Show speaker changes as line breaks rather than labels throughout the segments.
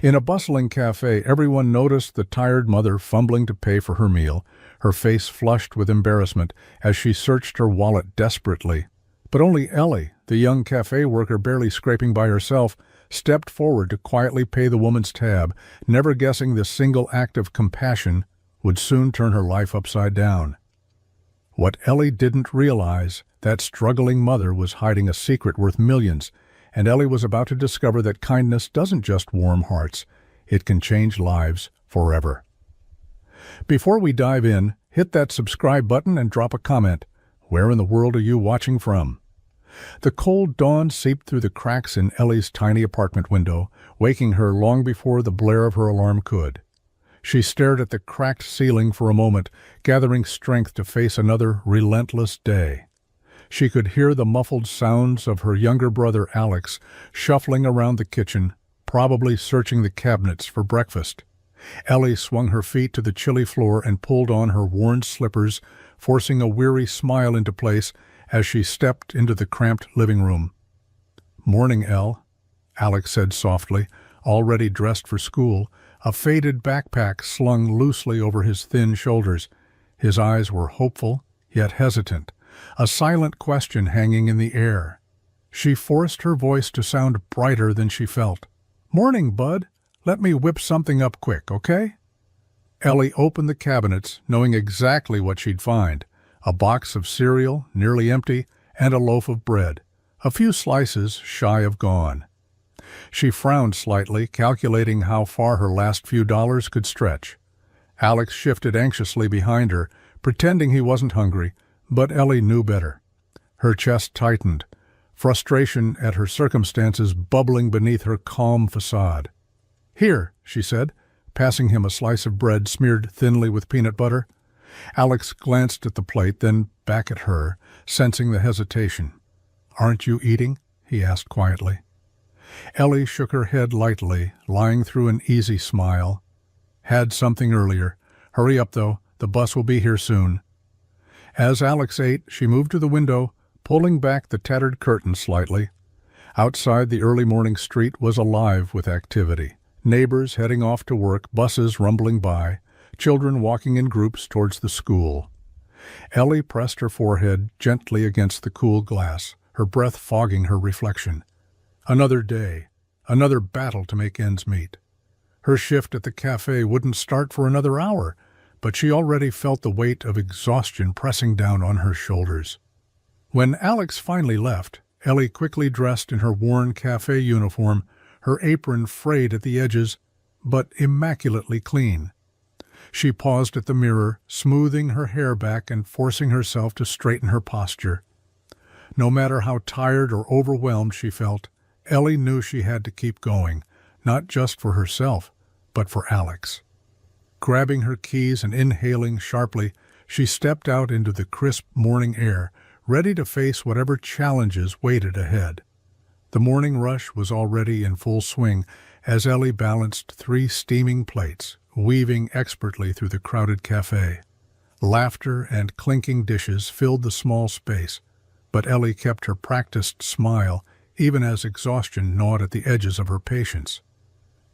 In a bustling cafe, everyone noticed the tired mother fumbling to pay for her meal, her face flushed with embarrassment as she searched her wallet desperately. But only Ellie, the young cafe worker barely scraping by herself, stepped forward to quietly pay the woman's tab, never guessing this single act of compassion would soon turn her life upside down. What Ellie didn't realize, that struggling mother was hiding a secret worth millions, and Ellie was about to discover that kindness doesn't just warm hearts, it can change lives forever. Before we dive in, hit that subscribe button and drop a comment. Where in the world are you watching from? The cold dawn seeped through the cracks in Ellie's tiny apartment window, waking her long before the blare of her alarm could. She stared at the cracked ceiling for a moment, gathering strength to face another relentless day. She could hear the muffled sounds of her younger brother Alex shuffling around the kitchen, probably searching the cabinets for breakfast. Ellie swung her feet to the chilly floor and pulled on her worn slippers, forcing a weary smile into place as she stepped into the cramped living room. "Morning, Elle," Alex said softly, already dressed for school, a faded backpack slung loosely over his thin shoulders. His eyes were hopeful, yet hesitant, a silent question hanging in the air. She forced her voice to sound brighter than she felt. "Morning, bud. Let me whip something up quick, okay?" Ellie opened the cabinets, knowing exactly what she'd find. A box of cereal, nearly empty, and a loaf of bread, a few slices shy of gone. She frowned slightly, calculating how far her last few dollars could stretch. Alex shifted anxiously behind her, pretending he wasn't hungry, but Ellie knew better. Her chest tightened, frustration at her circumstances bubbling beneath her calm facade. "Here," she said, passing him a slice of bread smeared thinly with peanut butter. Alex glanced at the plate, then back at her, sensing the hesitation. "Aren't you eating?" he asked quietly. Ellie shook her head lightly, lying through an easy smile. "Had something earlier. Hurry up, though. The bus will be here soon." As Alex ate, she moved to the window, pulling back the tattered curtain slightly. Outside, the early morning street was alive with activity. Neighbors heading off to work, buses rumbling by, children walking in groups towards the school. Ellie pressed her forehead gently against the cool glass, her breath fogging her reflection. Another day, another battle to make ends meet. Her shift at the cafe wouldn't start for another hour, but she already felt the weight of exhaustion pressing down on her shoulders. When Alex finally left, Ellie quickly dressed in her worn cafe uniform, her apron frayed at the edges, but immaculately clean. She paused at the mirror, smoothing her hair back and forcing herself to straighten her posture. No matter how tired or overwhelmed she felt, Ellie knew she had to keep going, not just for herself, but for Alex. Grabbing her keys and inhaling sharply, she stepped out into the crisp morning air, ready to face whatever challenges waited ahead. The morning rush was already in full swing as Ellie balanced 3 steaming plates, weaving expertly through the crowded cafe. Laughter and clinking dishes filled the small space, but Ellie kept her practiced smile even as exhaustion gnawed at the edges of her patience.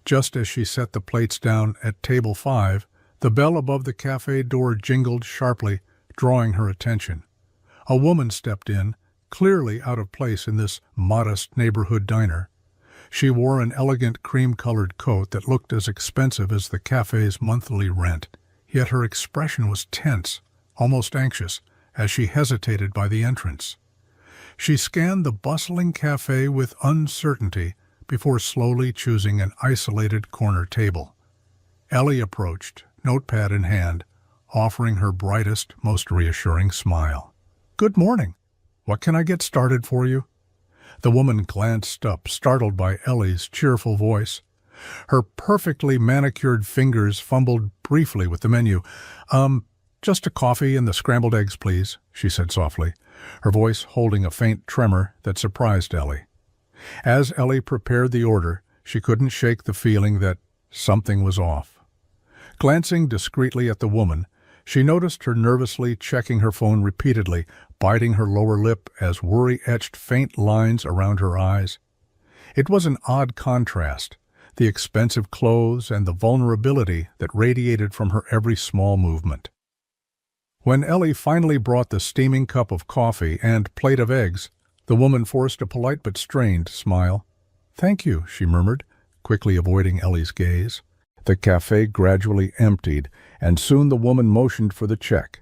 Just as she set the plates down at table 5, the bell above the cafe door jingled sharply, drawing her attention. A woman stepped in, clearly out of place in this modest neighborhood diner. She wore an elegant cream-colored coat that looked as expensive as the cafe's monthly rent, yet her expression was tense, almost anxious, as she hesitated by the entrance. She scanned the bustling cafe with uncertainty before slowly choosing an isolated corner table. Ellie approached, notepad in hand, offering her brightest, most reassuring smile. "Good morning. What can I get started for you?" The woman glanced up, startled by Ellie's cheerful voice. Her perfectly manicured fingers fumbled briefly with the menu. Just a coffee and the scrambled eggs, please," she said softly, her voice holding a faint tremor that surprised Ellie. As Ellie prepared the order, she couldn't shake the feeling that something was off. Glancing discreetly at the woman, she noticed her nervously checking her phone repeatedly, biting her lower lip as worry etched faint lines around her eyes. It was an odd contrast, the expensive clothes and the vulnerability that radiated from her every small movement. When Ellie finally brought the steaming cup of coffee and plate of eggs, the woman forced a polite but strained smile. "Thank you," she murmured, quickly avoiding Ellie's gaze. The cafe gradually emptied, and soon the woman motioned for the check.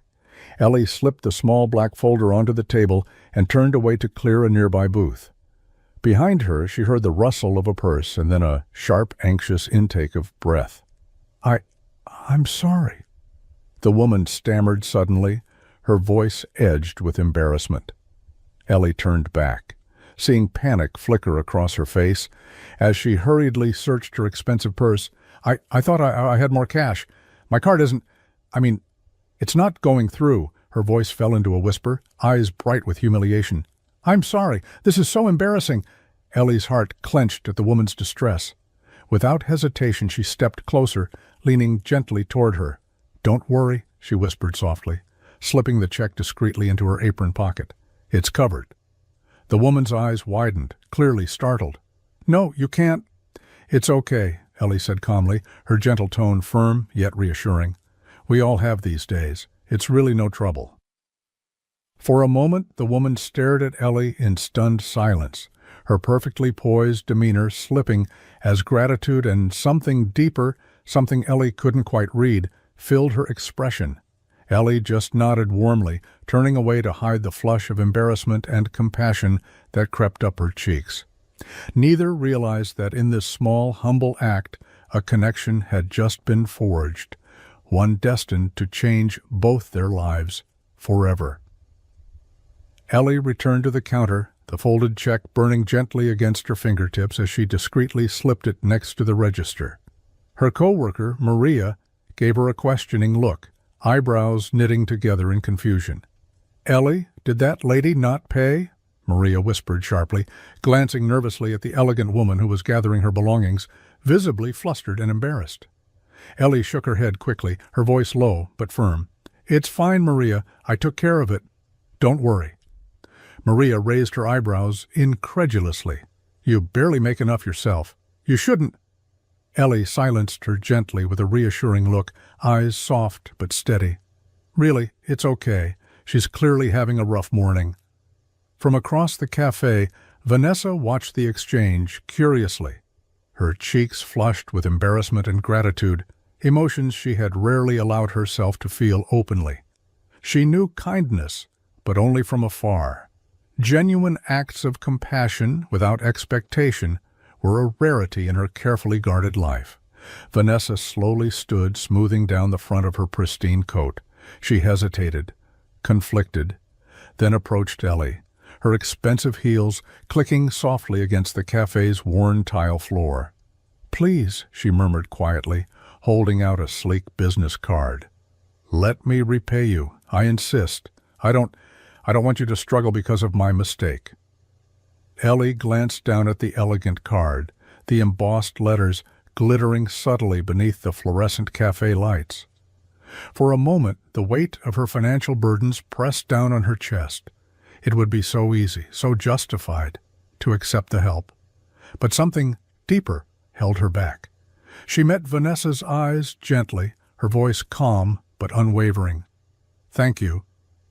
Ellie slipped the small black folder onto the table and turned away to clear a nearby booth. Behind her, she heard the rustle of a purse and then a sharp, anxious intake of breath. I'm sorry." The woman stammered suddenly, her voice edged with embarrassment. Ellie turned back, seeing panic flicker across her face. As she hurriedly searched her expensive purse, I thought I had more cash. My card isn't, it's not going through." Her voice fell into a whisper, eyes bright with humiliation. "I'm sorry. This is so embarrassing." Ellie's heart clenched at the woman's distress. Without hesitation, she stepped closer, leaning gently toward her. "Don't worry," she whispered softly, slipping the check discreetly into her apron pocket. "It's covered." The woman's eyes widened, clearly startled. "No, you can't." "It's okay," Ellie said calmly, her gentle tone firm yet reassuring. "We all have these days. It's really no trouble." For a moment, the woman stared at Ellie in stunned silence, her perfectly poised demeanor slipping as gratitude and something deeper, something Ellie couldn't quite read, filled her expression. Ellie just nodded warmly, turning away to hide the flush of embarrassment and compassion that crept up her cheeks. Neither realized that in this small, humble act, a connection had just been forged, one destined to change both their lives forever. Ellie returned to the counter, the folded check burning gently against her fingertips as she discreetly slipped it next to the register. Her co-worker, Maria, gave her a questioning look, eyebrows knitting together in confusion. "Ellie, did that lady not pay?" Maria whispered sharply, glancing nervously at the elegant woman who was gathering her belongings, visibly flustered and embarrassed. Ellie shook her head quickly, her voice low but firm. "It's fine, Maria. I took care of it. Don't worry." Maria raised her eyebrows incredulously. "You barely make enough yourself. You shouldn't." Ellie silenced her gently with a reassuring look, eyes soft but steady. "Really, it's okay. She's clearly having a rough morning." From across the cafe, Vanessa watched the exchange curiously, her cheeks flushed with embarrassment and gratitude, emotions she had rarely allowed herself to feel openly. She knew kindness, but only from afar. Genuine acts of compassion without expectation were a rarity in her carefully guarded life. Vanessa slowly stood, smoothing down the front of her pristine coat. She hesitated, conflicted, then approached Ellie, her expensive heels clicking softly against the cafe's worn tile floor. "Please," she murmured quietly, holding out a sleek business card. "Let me repay you. I insist. I don't want you to struggle because of my mistake." Ellie glanced down at the elegant card, the embossed letters glittering subtly beneath the fluorescent cafe lights. For a moment, the weight of her financial burdens pressed down on her chest. It would be so easy, so justified, to accept the help. But something deeper held her back. She met Vanessa's eyes gently, her voice calm but unwavering. "Thank you,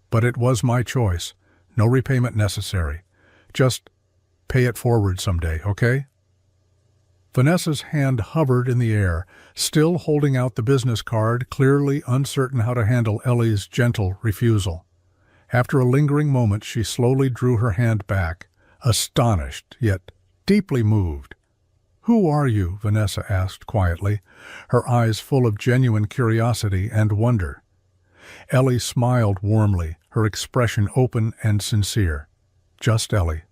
but it was my choice. No repayment necessary. Just pay it forward someday, okay?" Vanessa's hand hovered in the air, still holding out the business card, clearly uncertain how to handle Ellie's gentle refusal. After a lingering moment, she slowly drew her hand back, astonished, yet deeply moved. "Who are you?" Vanessa asked quietly, her eyes full of genuine curiosity and wonder. Ellie smiled warmly, her expression open and sincere. "Just Ellie.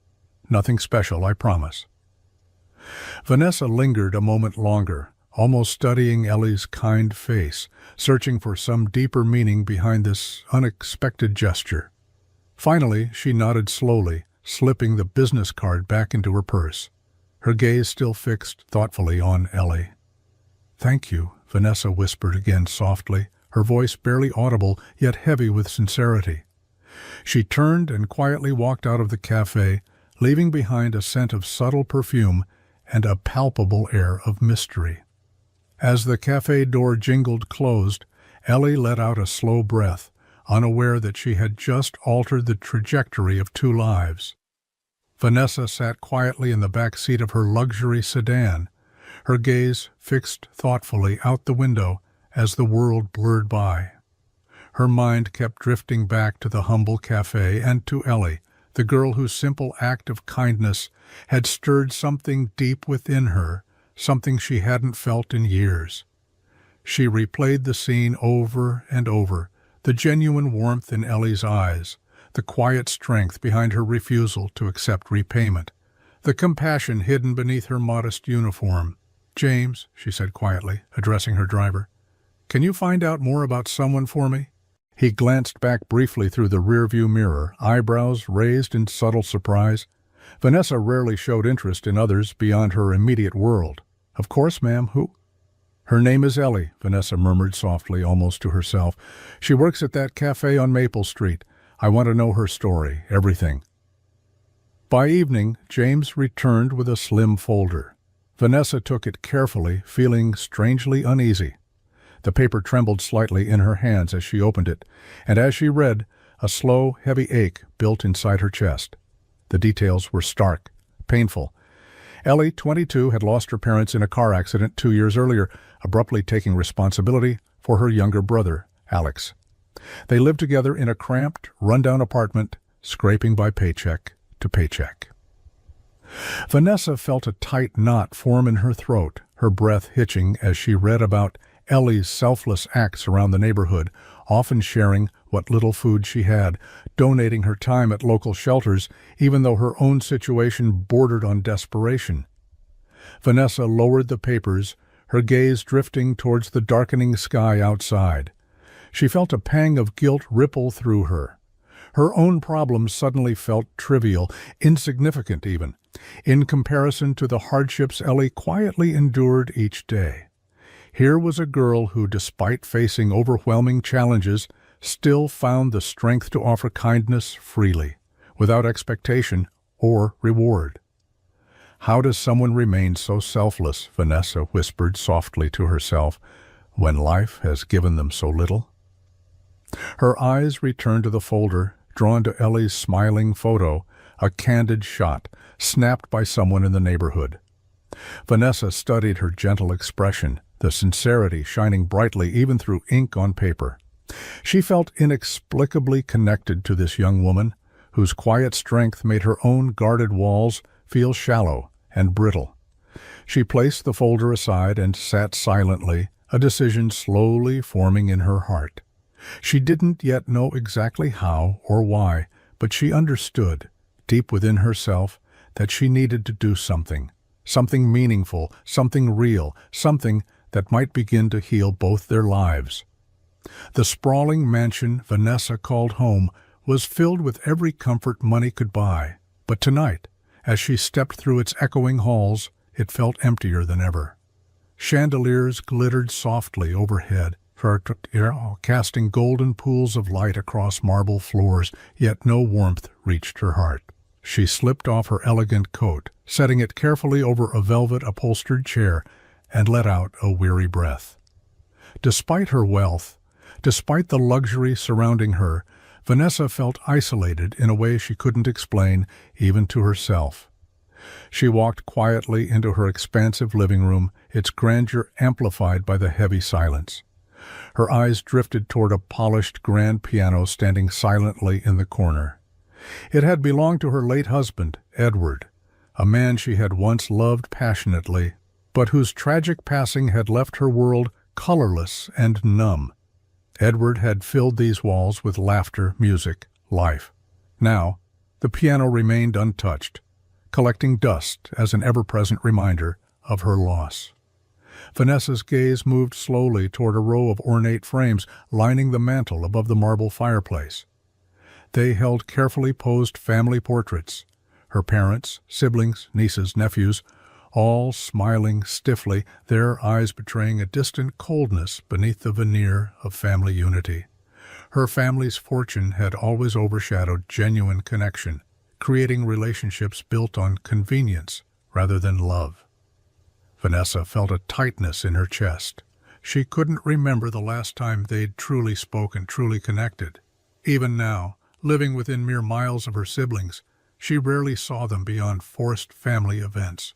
Nothing special, I promise." Vanessa lingered a moment longer, almost studying Ellie's kind face, searching for some deeper meaning behind this unexpected gesture. Finally, she nodded slowly, slipping the business card back into her purse, her gaze still fixed thoughtfully on Ellie. "Thank you," Vanessa whispered again softly, her voice barely audible yet heavy with sincerity. She turned and quietly walked out of the cafe, leaving behind a scent of subtle perfume and a palpable air of mystery. As the cafe door jingled closed, Ellie let out a slow breath, unaware that she had just altered the trajectory of 2 lives. Vanessa sat quietly in the back seat of her luxury sedan, her gaze fixed thoughtfully out the window as the world blurred by. Her mind kept drifting back to the humble cafe and to Ellie, the girl whose simple act of kindness had stirred something deep within her, something she hadn't felt in years. She replayed the scene over and over, the genuine warmth in Ellie's eyes, the quiet strength behind her refusal to accept repayment, the compassion hidden beneath her modest uniform. "James," she said quietly, addressing her driver, "can you find out more about someone for me?" He glanced back briefly through the rearview mirror, eyebrows raised in subtle surprise. Vanessa rarely showed interest in others beyond her immediate world. "Of course, ma'am. Who?" "Her name is Ellie," Vanessa murmured softly, almost to herself. "She works at that cafe on Maple Street. I want to know her story, everything." By evening, James returned with a slim folder. Vanessa took it carefully, feeling strangely uneasy. The paper trembled slightly in her hands as she opened it, and as she read, a slow, heavy ache built inside her chest. The details were stark, painful. Ellie, 22, had lost her parents in a car accident 2 years earlier, abruptly taking responsibility for her younger brother, Alex. They lived together in a cramped, run-down apartment, scraping by paycheck to paycheck. Vanessa felt a tight knot form in her throat, her breath hitching as she read about Ellie's selfless acts around the neighborhood, often sharing what little food she had, donating her time at local shelters, even though her own situation bordered on desperation. Vanessa lowered the papers, her gaze drifting towards the darkening sky outside. She felt a pang of guilt ripple through her. Her own problems suddenly felt trivial, insignificant even, in comparison to the hardships Ellie quietly endured each day. Here was a girl who, despite facing overwhelming challenges, still found the strength to offer kindness freely, without expectation or reward. "How does someone remain so selfless?" Vanessa whispered softly to herself, "when life has given them so little?" Her eyes returned to the folder, drawn to Ellie's smiling photo, a candid shot, snapped by someone in the neighborhood. Vanessa studied her gentle expression, the sincerity shining brightly even through ink on paper. She felt inexplicably connected to this young woman, whose quiet strength made her own guarded walls feel shallow and brittle. She placed the folder aside and sat silently, a decision slowly forming in her heart. She didn't yet know exactly how or why, but she understood, deep within herself, that she needed to do something meaningful, something real, something that might begin to heal both their lives. The sprawling mansion Vanessa called home was filled with every comfort money could buy, but tonight, as she stepped through its echoing halls, it felt emptier than ever. Chandeliers glittered softly overhead, casting golden pools of light across marble floors, yet no warmth reached her heart. She slipped off her elegant coat, setting it carefully over a velvet-upholstered chair, and let out a weary breath. Despite her wealth, despite the luxury surrounding her, Vanessa felt isolated in a way she couldn't explain, even to herself. She walked quietly into her expansive living room, its grandeur amplified by the heavy silence. Her eyes drifted toward a polished grand piano standing silently in the corner. It had belonged to her late husband, Edward, a man she had once loved passionately, but whose tragic passing had left her world colorless and numb. Edward had filled these walls with laughter, music, life. Now, the piano remained untouched, collecting dust as an ever-present reminder of her loss. Vanessa's gaze moved slowly toward a row of ornate frames lining the mantel above the marble fireplace. They held carefully posed family portraits, her parents, siblings, nieces, nephews, all smiling stiffly, their eyes betraying a distant coldness beneath the veneer of family unity. Her family's fortune had always overshadowed genuine connection, creating relationships built on convenience rather than love. Vanessa felt a tightness in her chest. She couldn't remember the last time they'd truly spoken, truly connected. Even now, living within mere miles of her siblings, she rarely saw them beyond forced family events.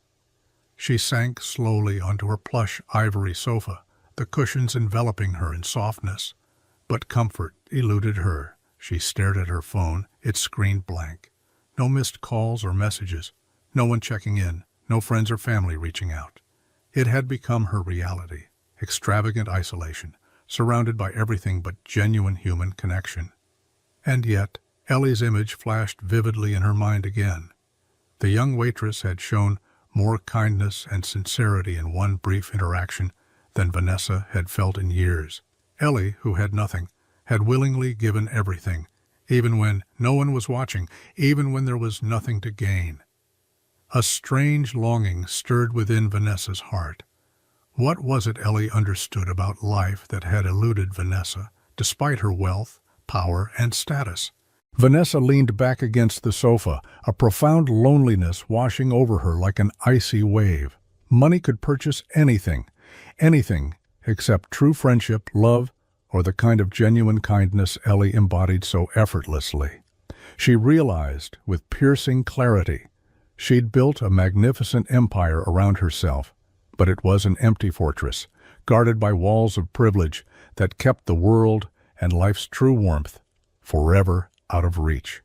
She sank slowly onto her plush ivory sofa, the cushions enveloping her in softness. But comfort eluded her. She stared at her phone, its screen blank. No missed calls or messages, no one checking in, no friends or family reaching out. It had become her reality, extravagant isolation, surrounded by everything but genuine human connection. And yet, Ellie's image flashed vividly in her mind again. The young waitress had shown more kindness and sincerity in one brief interaction than Vanessa had felt in years. Ellie, who had nothing, had willingly given everything, even when no one was watching, even when there was nothing to gain. A strange longing stirred within Vanessa's heart. What was it Ellie understood about life that had eluded Vanessa, despite her wealth, power, and status? Vanessa leaned back against the sofa, a profound loneliness washing over her like an icy wave. Money could purchase anything except true friendship, love, or the kind of genuine kindness Ellie embodied so effortlessly. She realized, with piercing clarity, she'd built a magnificent empire around herself, but it was an empty fortress, guarded by walls of privilege that kept the world and life's true warmth forever out of reach.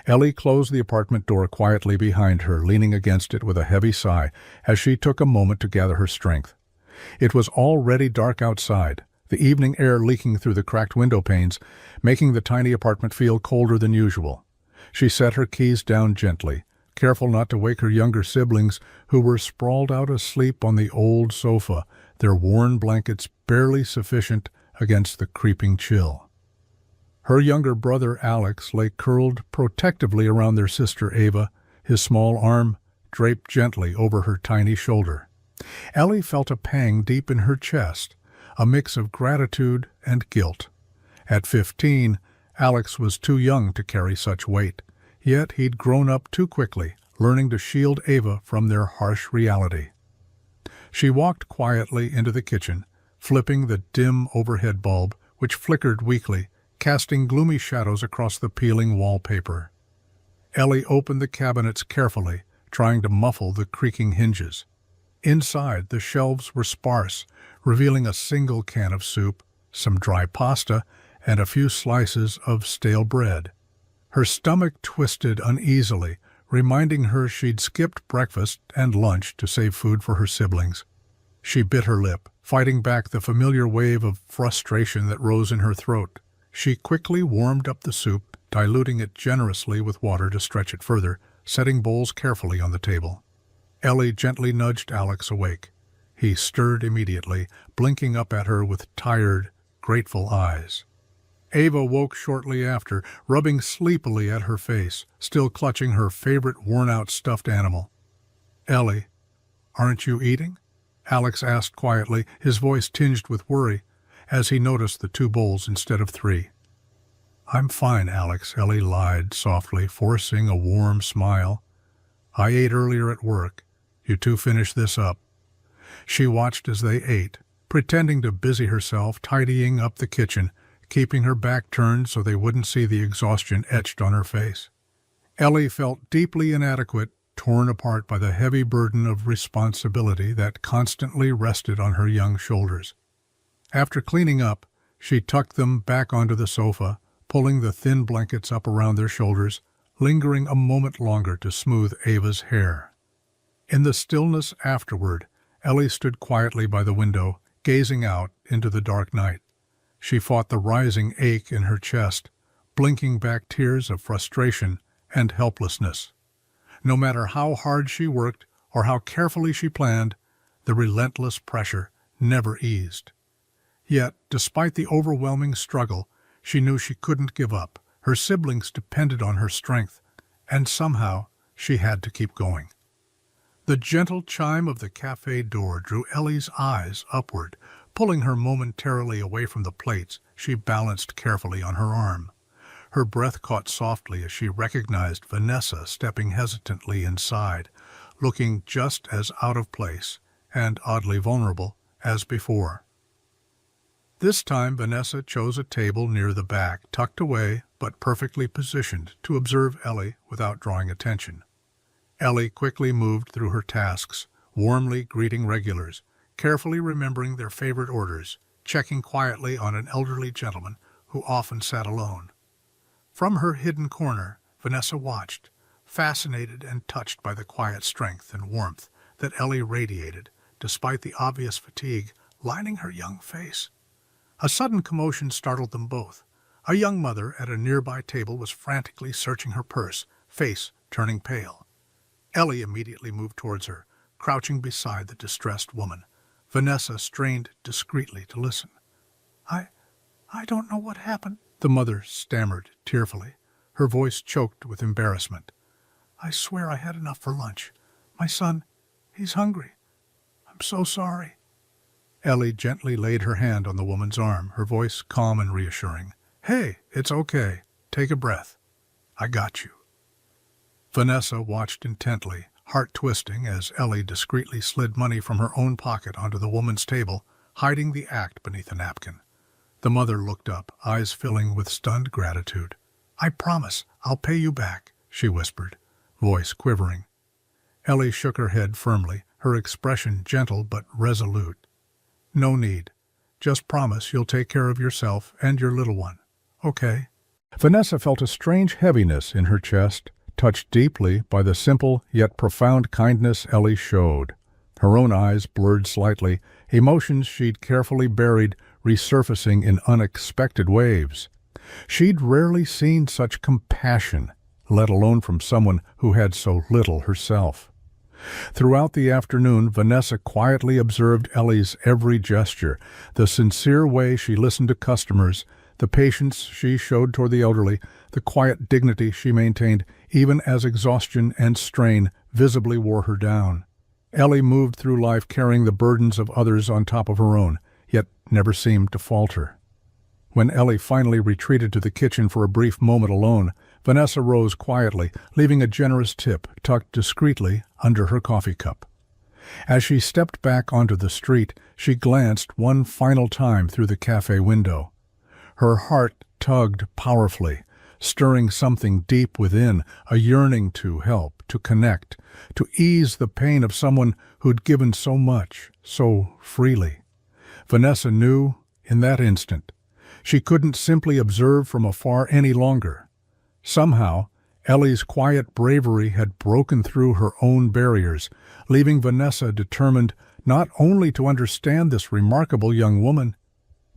Ellie closed the apartment door quietly behind her, leaning against it with a heavy sigh as she took a moment to gather her strength. It was already dark outside, the evening air leaking through the cracked window panes, making the tiny apartment feel colder than usual. She set her keys down gently, careful not to wake her younger siblings, who were sprawled out asleep on the old sofa, their worn blankets barely sufficient against the creeping chill. Her younger brother Alex lay curled protectively around their sister Ava, his small arm draped gently over her tiny shoulder. Ellie felt a pang deep in her chest, a mix of gratitude and guilt. At 15, Alex was too young to carry such weight, yet he'd grown up too quickly, learning to shield Ava from their harsh reality. She walked quietly into the kitchen, flipping the dim overhead bulb, which flickered weakly, casting gloomy shadows across the peeling wallpaper. Ellie opened the cabinets carefully, trying to muffle the creaking hinges. Inside, the shelves were sparse, revealing a single can of soup, some dry pasta, and a few slices of stale bread. Her stomach twisted uneasily, reminding her she'd skipped breakfast and lunch to save food for her siblings. She bit her lip, fighting back the familiar wave of frustration that rose in her throat. She quickly warmed up the soup, diluting it generously with water to stretch it further, setting bowls carefully on the table. Ellie gently nudged Alex awake. He stirred immediately, blinking up at her with tired, grateful eyes. Ava woke shortly after, rubbing sleepily at her face, still clutching her favorite worn-out stuffed animal. "Ellie, aren't you eating?" Alex asked quietly, his voice tinged with worry, as he noticed the 2 bowls instead of 3. "I'm fine, Alex," Ellie lied softly, forcing a warm smile. "I ate earlier at work. You 2 finish this up." She watched as they ate, pretending to busy herself tidying up the kitchen, keeping her back turned so they wouldn't see the exhaustion etched on her face. Ellie felt deeply inadequate, torn apart by the heavy burden of responsibility that constantly rested on her young shoulders. After cleaning up, she tucked them back onto the sofa, pulling the thin blankets up around their shoulders, lingering a moment longer to smooth Ava's hair. In the stillness afterward, Ellie stood quietly by the window, gazing out into the dark night. She fought the rising ache in her chest, blinking back tears of frustration and helplessness. No matter how hard she worked or how carefully she planned, the relentless pressure never eased. Yet, despite the overwhelming struggle, she knew she couldn't give up. Her siblings depended on her strength, and somehow she had to keep going. The gentle chime of the cafe door drew Ellie's eyes upward, pulling her momentarily away from the plates she balanced carefully on her arm. Her breath caught softly as she recognized Vanessa stepping hesitantly inside, looking just as out of place, and oddly vulnerable, as before. This time Vanessa chose a table near the back, tucked away but perfectly positioned to observe Ellie without drawing attention. Ellie quickly moved through her tasks, warmly greeting regulars, carefully remembering their favorite orders, checking quietly on an elderly gentleman who often sat alone. From her hidden corner, Vanessa watched, fascinated and touched by the quiet strength and warmth that Ellie radiated, despite the obvious fatigue lining her young face. A sudden commotion startled them both. A young mother at a nearby table was frantically searching her purse, face turning pale. Ellie immediately moved towards her, crouching beside the distressed woman. Vanessa strained discreetly to listen. I don't know what happened, the mother stammered tearfully, her voice choked with embarrassment. I swear I had enough for lunch. My son, he's hungry. I'm so sorry. Ellie gently laid her hand on the woman's arm, her voice calm and reassuring. Hey, it's okay. Take a breath. I got you. Vanessa watched intently, heart twisting, as Ellie discreetly slid money from her own pocket onto the woman's table, hiding the act beneath a napkin. The mother looked up, eyes filling with stunned gratitude. I promise I'll pay you back, she whispered, voice quivering. Ellie shook her head firmly, her expression gentle but resolute. No need. Just promise you'll take care of yourself and your little one. Okay? Vanessa felt a strange heaviness in her chest, touched deeply by the simple yet profound kindness Ellie showed. Her own eyes blurred slightly, emotions she'd carefully buried resurfacing in unexpected waves. She'd rarely seen such compassion, let alone from someone who had so little herself. Throughout the afternoon, Vanessa quietly observed Ellie's every gesture, the sincere way she listened to customers, the patience she showed toward the elderly, the quiet dignity she maintained, even as exhaustion and strain visibly wore her down. Ellie moved through life carrying the burdens of others on top of her own, yet never seemed to falter. When Ellie finally retreated to the kitchen for a brief moment alone, Vanessa rose quietly, leaving a generous tip tucked discreetly under her coffee cup. As she stepped back onto the street, she glanced one final time through the cafe window. Her heart tugged powerfully, stirring something deep within, a yearning to help, to connect, to ease the pain of someone who'd given so much, so freely. Vanessa knew, in that instant, she couldn't simply observe from afar any longer. Somehow, Ellie's quiet bravery had broken through her own barriers, leaving Vanessa determined not only to understand this remarkable young woman,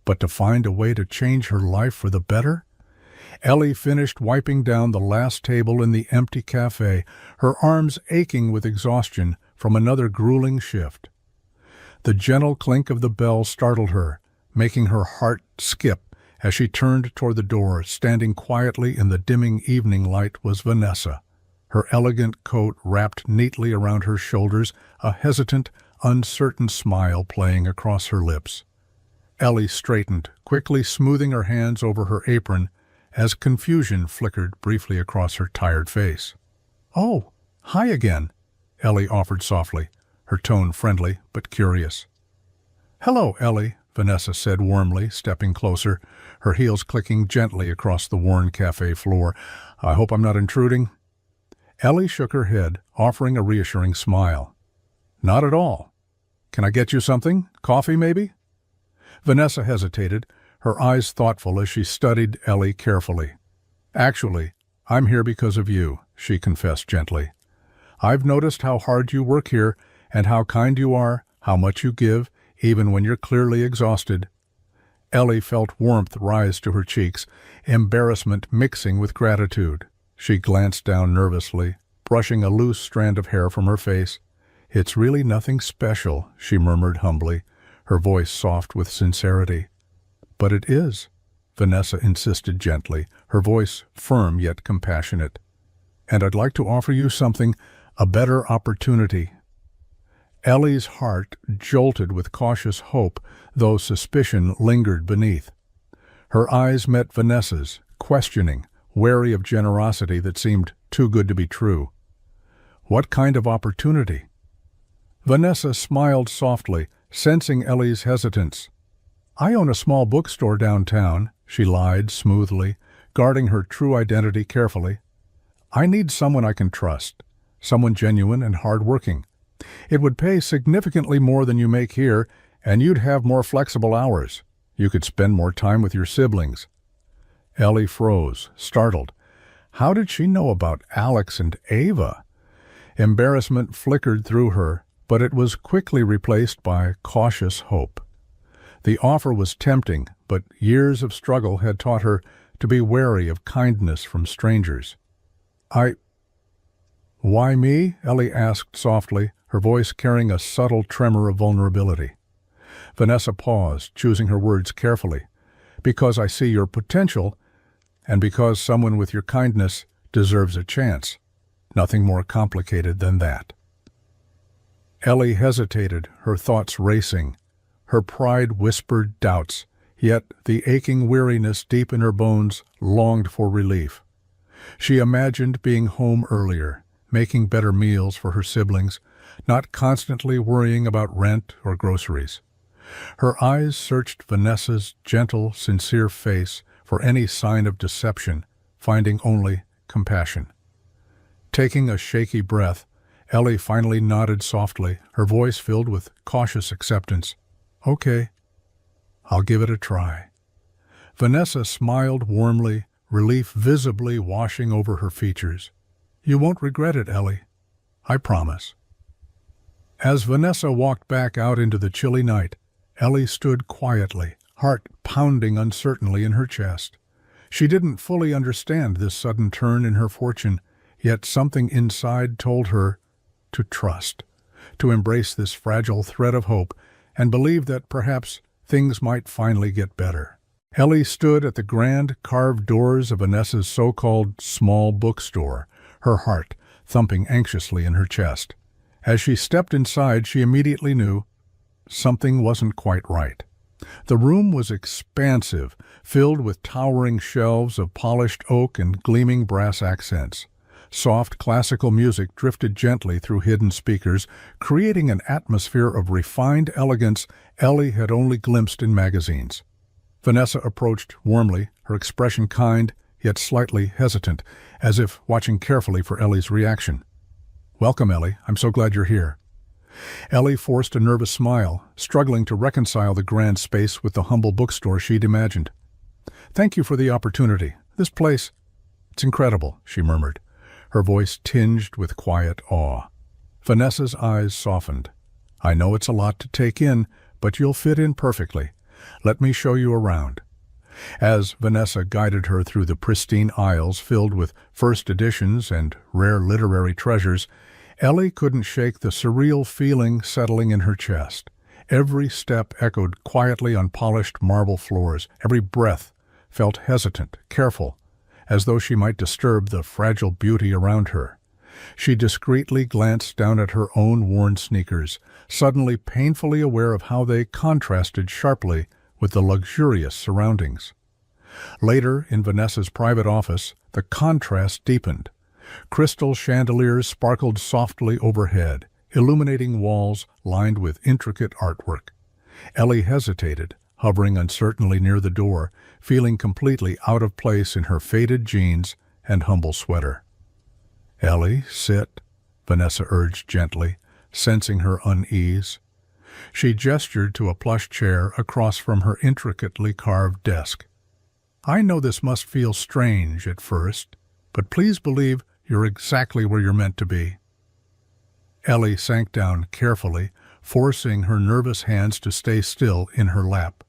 but to find a way to change her life for the better. Ellie finished wiping down the last table in the empty cafe, her arms aching with exhaustion from another grueling shift. The gentle clink of the bell startled her, making her heart skip as she turned toward the door. Standing quietly in the dimming evening light was Vanessa, her elegant coat wrapped neatly around her shoulders, a hesitant, uncertain smile playing across her lips. Ellie straightened, quickly smoothing her hands over her apron as confusion flickered briefly across her tired face. "Oh, hi again," Ellie offered softly, her tone friendly but curious. "Hello, Ellie," Vanessa said warmly, stepping closer, her heels clicking gently across the worn cafe floor. "I hope I'm not intruding?" Ellie shook her head, offering a reassuring smile. "Not at all. Can I get you something? Coffee, maybe?" Vanessa hesitated, her eyes thoughtful as she studied Ellie carefully. "Actually, I'm here because of you," she confessed gently. "I've noticed how hard you work here and how kind you are, how much you give, even when you're clearly exhausted." Ellie felt warmth rise to her cheeks, embarrassment mixing with gratitude. She glanced down nervously, brushing a loose strand of hair from her face. "It's really nothing special," she murmured humbly, her voice soft with sincerity. "But it is," Vanessa insisted gently, her voice firm yet compassionate. "And I'd like to offer you something, a better opportunity." Ellie's heart jolted with cautious hope, though suspicion lingered beneath. Her eyes met Vanessa's, questioning, wary of generosity that seemed too good to be true. "What kind of opportunity?" Vanessa smiled softly, sensing Ellie's hesitance. "I own a small bookstore downtown," she lied smoothly, guarding her true identity carefully. "I need someone I can trust, someone genuine and hardworking. It would pay significantly more than you make here, and you'd have more flexible hours. You could spend more time with your siblings." Ellie froze, startled. How did she know about Alex and Ava? Embarrassment flickered through her, but it was quickly replaced by cautious hope. The offer was tempting, but years of struggle had taught her to be wary of kindness from strangers. "Why me?" Ellie asked softly, her voice carrying a subtle tremor of vulnerability. Vanessa paused, choosing her words carefully. "Because I see your potential, and because someone with your kindness deserves a chance. Nothing more complicated than that." Ellie hesitated, her thoughts racing. Her pride whispered doubts, yet the aching weariness deep in her bones longed for relief. She imagined being home earlier, making better meals for her siblings, not constantly worrying about rent or groceries. Her eyes searched Vanessa's gentle, sincere face for any sign of deception, finding only compassion. Taking a shaky breath, Ellie finally nodded softly, her voice filled with cautious acceptance. "Okay, I'll give it a try." Vanessa smiled warmly, relief visibly washing over her features. "You won't regret it, Ellie. I promise." As Vanessa walked back out into the chilly night, Ellie stood quietly, heart pounding uncertainly in her chest. She didn't fully understand this sudden turn in her fortune, yet something inside told her to trust, to embrace this fragile thread of hope, and believe that perhaps things might finally get better. Ellie stood at the grand carved doors of Vanessa's so-called small bookstore, her heart thumping anxiously in her chest. As she stepped inside, she immediately knew something wasn't quite right. The room was expansive, filled with towering shelves of polished oak and gleaming brass accents. Soft classical music drifted gently through hidden speakers, creating an atmosphere of refined elegance Ellie had only glimpsed in magazines. Vanessa approached warmly, her expression kind, yet slightly hesitant, as if watching carefully for Ellie's reaction. "Welcome, Ellie. I'm so glad you're here." Ellie forced a nervous smile, struggling to reconcile the grand space with the humble bookstore she'd imagined. "Thank you for the opportunity. This place, it's incredible," she murmured, her voice tinged with quiet awe. Vanessa's eyes softened. "I know it's a lot to take in, but you'll fit in perfectly. Let me show you around." As Vanessa guided her through the pristine aisles filled with first editions and rare literary treasures, Ellie couldn't shake the surreal feeling settling in her chest. Every step echoed quietly on polished marble floors. Every breath felt hesitant, careful, as though she might disturb the fragile beauty around her. She discreetly glanced down at her own worn sneakers, suddenly painfully aware of how they contrasted sharply with the luxurious surroundings. Later, in Vanessa's private office, the contrast deepened. Crystal chandeliers sparkled softly overhead, illuminating walls lined with intricate artwork. Ellie hesitated, hovering uncertainly near the door, feeling completely out of place in her faded jeans and humble sweater. "Ellie, sit," Vanessa urged gently, sensing her unease. She gestured to a plush chair across from her intricately carved desk. "I know this must feel strange at first, but please believe you're exactly where you're meant to be." Ellie sank down carefully, forcing her nervous hands to stay still in her lap.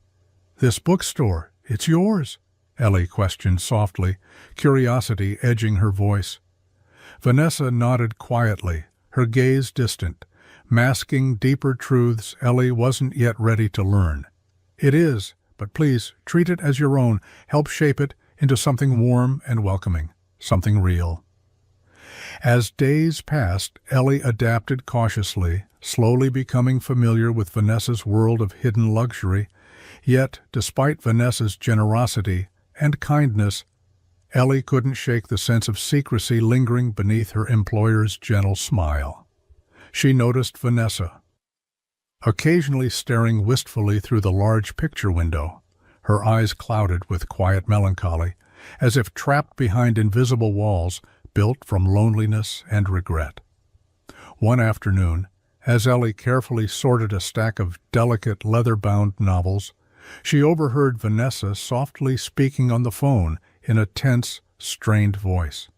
"This bookstore, it's yours?" Ellie questioned softly, curiosity edging her voice. Vanessa nodded quietly, her gaze distant, masking deeper truths Ellie wasn't yet ready to learn. "It is, but please treat it as your own. Help shape it into something warm and welcoming, something real." As days passed, Ellie adapted cautiously, slowly becoming familiar with Vanessa's world of hidden luxury. Yet, despite Vanessa's generosity and kindness, Ellie couldn't shake the sense of secrecy lingering beneath her employer's gentle smile. She noticed Vanessa, occasionally staring wistfully through the large picture window, her eyes clouded with quiet melancholy, as if trapped behind invisible walls built from loneliness and regret. One afternoon, as Ellie carefully sorted a stack of delicate leather-bound novels, she overheard Vanessa softly speaking on the phone in a tense, strained voice.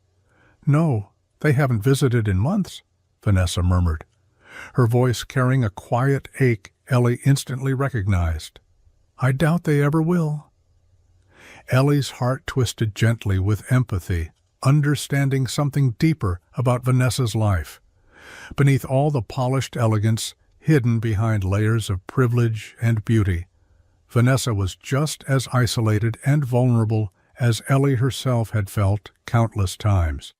"No, they haven't visited in months," Vanessa murmured, her voice carrying a quiet ache Ellie instantly recognized. "I doubt they ever will." Ellie's heart twisted gently with empathy, understanding something deeper about Vanessa's life. Beneath all the polished elegance, hidden behind layers of privilege and beauty, Vanessa was just as isolated and vulnerable as Ellie herself had felt countless times.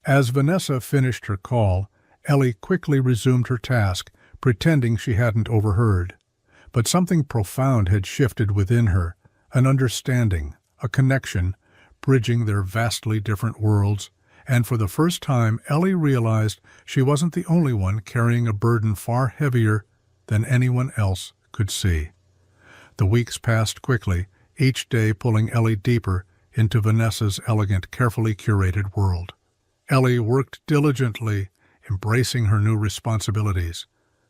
As Vanessa finished her call, Ellie quickly resumed her task, pretending she hadn't overheard. But something profound had shifted within her, an understanding, a connection, bridging their vastly different worlds, and for the first time Ellie realized she wasn't the only one carrying a burden far heavier than anyone else could see. The weeks passed quickly, each day pulling Ellie deeper into Vanessa's elegant, carefully curated world. Ellie worked diligently, embracing her new responsibilities.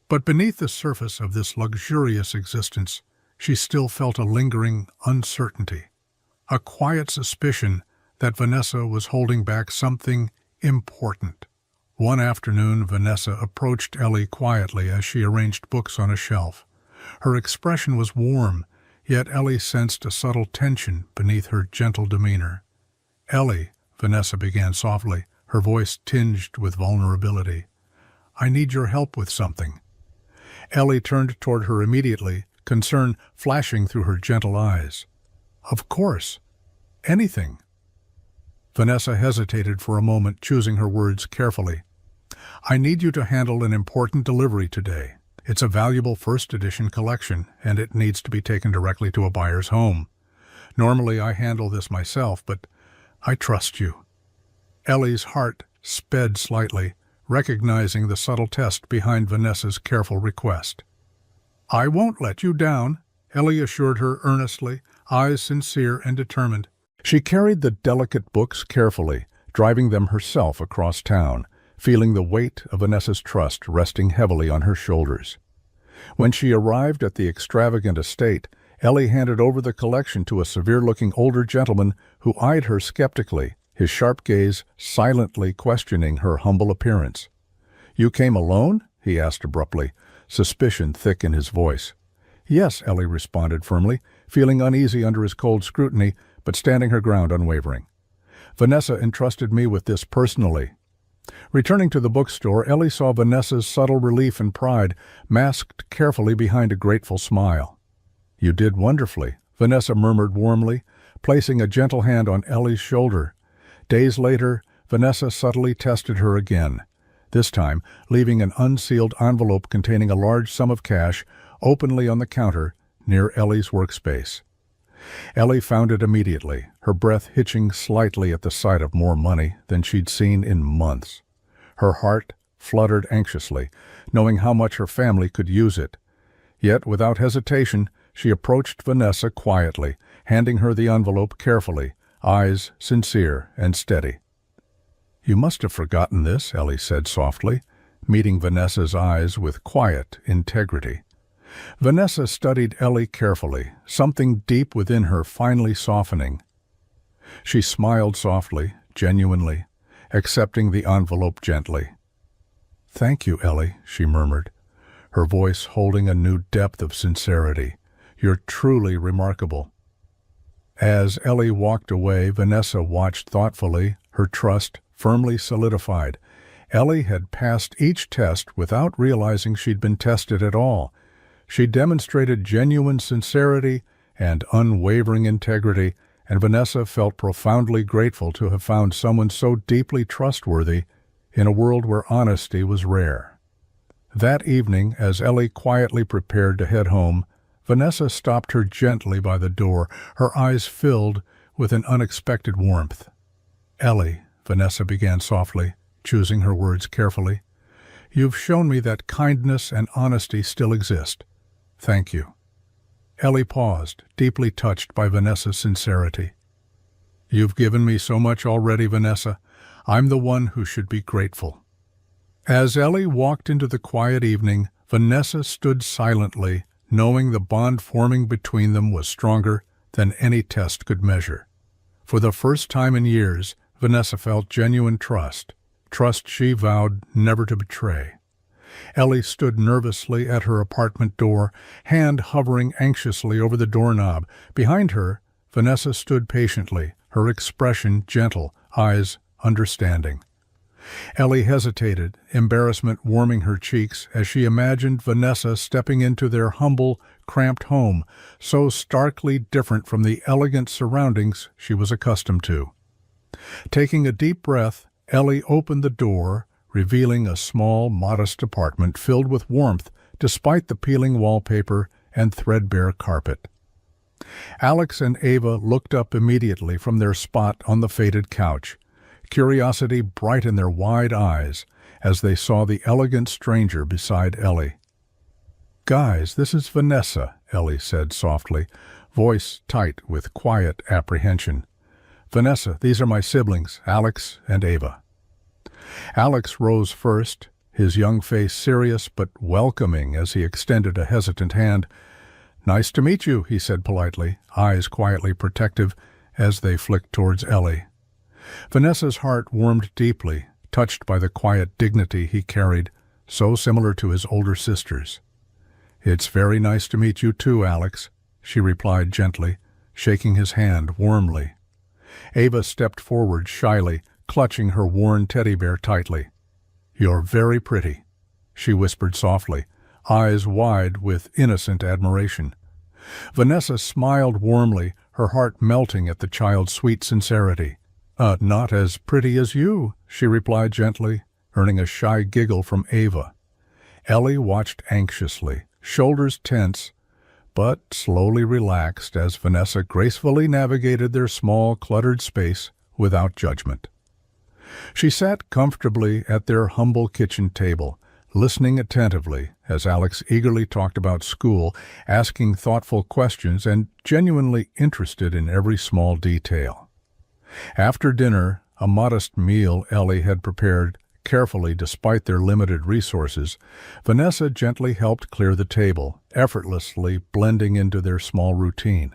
But beneath the surface of this luxurious existence, she still felt a lingering uncertainty, a quiet suspicion that Vanessa was holding back something important. One afternoon, Vanessa approached Ellie quietly as she arranged books on a shelf. Her expression was warm, yet Ellie sensed a subtle tension beneath her gentle demeanor. "Ellie," Vanessa began softly, her voice tinged with vulnerability, "I need your help with something." Ellie turned toward her immediately, concern flashing through her gentle eyes. "Of course. Anything." Vanessa hesitated for a moment, choosing her words carefully. "I need you to handle an important delivery today. It's a valuable first edition collection, and it needs to be taken directly to a buyer's home. Normally I handle this myself, but I trust you." Ellie's heart sped slightly, recognizing the subtle test behind Vanessa's careful request. "I won't let you down," Ellie assured her earnestly, eyes sincere and determined. She carried the delicate books carefully, driving them herself across town, feeling the weight of Vanessa's trust resting heavily on her shoulders. When she arrived at the extravagant estate, Ellie handed over the collection to a severe-looking older gentleman who eyed her skeptically, his sharp gaze silently questioning her humble appearance. "You came alone?" he asked abruptly, suspicion thick in his voice. "Yes," Ellie responded firmly, feeling uneasy under his cold scrutiny, but standing her ground unwavering. "Vanessa entrusted me with this personally." Returning to the bookstore, Ellie saw Vanessa's subtle relief and pride masked carefully behind a grateful smile. "You did wonderfully," Vanessa murmured warmly, placing a gentle hand on Ellie's shoulder. Days later, Vanessa subtly tested her again, this time leaving an unsealed envelope containing a large sum of cash openly on the counter near Ellie's workspace. Ellie found it immediately, her breath hitching slightly at the sight of more money than she'd seen in months. Her heart fluttered anxiously, knowing how much her family could use it. Yet, without hesitation, she approached Vanessa quietly, handing her the envelope carefully, eyes sincere and steady. "You must have forgotten this," Ellie said softly, meeting Vanessa's eyes with quiet integrity. Vanessa studied Ellie carefully, something deep within her finally softening. She smiled softly, genuinely, accepting the envelope gently. "Thank you, Ellie," she murmured, her voice holding a new depth of sincerity. "You're truly remarkable." As Ellie walked away, Vanessa watched thoughtfully, her trust firmly solidified. Ellie had passed each test without realizing she'd been tested at all. She demonstrated genuine sincerity and unwavering integrity, and Vanessa felt profoundly grateful to have found someone so deeply trustworthy in a world where honesty was rare. That evening, as Ellie quietly prepared to head home, Vanessa stopped her gently by the door, her eyes filled with an unexpected warmth. "Ellie," Vanessa began softly, choosing her words carefully, You've shown me that kindness and honesty still exist. Thank you." Ellie paused, deeply touched by Vanessa's sincerity. "You've given me so much already, Vanessa. I'm the one who should be grateful." As Ellie walked into the quiet evening, Vanessa stood silently, knowing the bond forming between them was stronger than any test could measure. For the first time in years, Vanessa felt genuine trust she vowed never to betray. Ellie stood nervously at her apartment door, hand hovering anxiously over the doorknob. Behind her, Vanessa stood patiently, her expression gentle, eyes understanding. Ellie hesitated, embarrassment warming her cheeks as she imagined Vanessa stepping into their humble, cramped home, so starkly different from the elegant surroundings she was accustomed to. Taking a deep breath, Ellie opened the door, revealing a small, modest apartment filled with warmth despite the peeling wallpaper and threadbare carpet. Alex and Ava looked up immediately from their spot on the faded couch, curiosity bright in their wide eyes as they saw the elegant stranger beside Ellie. "Guys, this is Vanessa," Ellie said softly, voice tight with quiet apprehension. "Vanessa, these are my siblings, Alex and Ava." Alex rose first, his young face serious but welcoming as he extended a hesitant hand. "Nice to meet you," he said politely, eyes quietly protective as they flicked towards Ellie. Vanessa's heart warmed deeply, touched by the quiet dignity he carried, so similar to his older sister's. "It's very nice to meet you too, Alex," she replied gently, shaking his hand warmly. Ava stepped forward shyly, clutching her worn teddy bear tightly. "You're very pretty," she whispered softly, eyes wide with innocent admiration. Vanessa smiled warmly, her heart melting at the child's sweet sincerity. Not as pretty as you," she replied gently, earning a shy giggle from Ava. Ellie watched anxiously, shoulders tense, but slowly relaxed as Vanessa gracefully navigated their small, cluttered space without judgment. She sat comfortably at their humble kitchen table, listening attentively as Alex eagerly talked about school, asking thoughtful questions and genuinely interested in every small detail. After dinner, a modest meal Ellie had prepared carefully despite their limited resources, Vanessa gently helped clear the table, effortlessly blending into their small routine.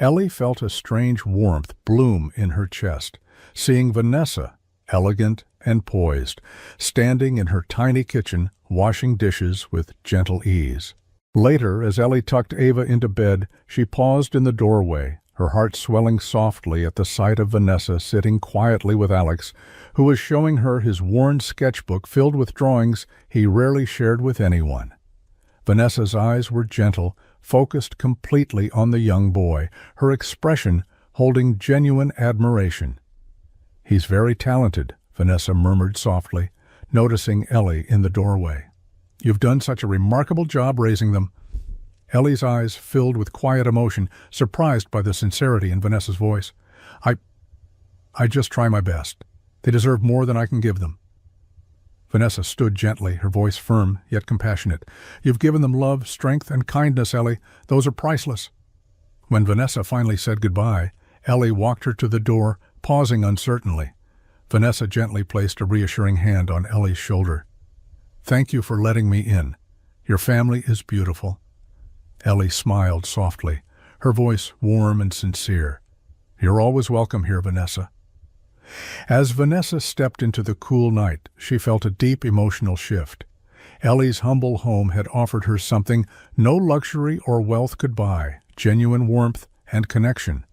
Ellie felt a strange warmth bloom in her chest, seeing Vanessa, elegant and poised, standing in her tiny kitchen, washing dishes with gentle ease. Later, as Ellie tucked Ava into bed, she paused in the doorway, her heart swelling softly at the sight of Vanessa sitting quietly with Alex, who was showing her his worn sketchbook filled with drawings he rarely shared with anyone. Vanessa's eyes were gentle, focused completely on the young boy, her expression holding genuine admiration. "He's very talented," Vanessa murmured softly, noticing Ellie in the doorway. "You've done such a remarkable job raising them." Ellie's eyes filled with quiet emotion, surprised by the sincerity in Vanessa's voice. I just try my best. They deserve more than I can give them." Vanessa stood gently, her voice firm yet compassionate. "You've given them love, strength, and kindness, Ellie. Those are priceless." When Vanessa finally said goodbye, Ellie walked her to the door, pausing uncertainly. Vanessa gently placed a reassuring hand on Ellie's shoulder. "Thank you for letting me in. Your family is beautiful." Ellie smiled softly, her voice warm and sincere. "You're always welcome here, Vanessa." As Vanessa stepped into the cool night, she felt a deep emotional shift. Ellie's humble home had offered her something no luxury or wealth could buy: genuine warmth and connection.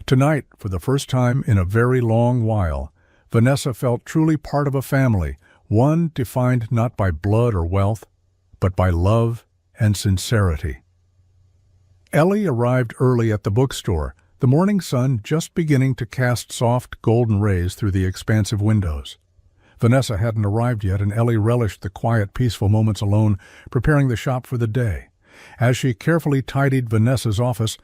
Tonight, for the first time in a very long while, Vanessa felt truly part of a family, one defined not by blood or wealth, but by love and sincerity. Ellie arrived early at the bookstore, the morning sun just beginning to cast soft golden rays through the expansive windows. Vanessa hadn't arrived yet, and Ellie relished the quiet, peaceful moments alone, preparing the shop for the day. As she carefully tidied Vanessa's office,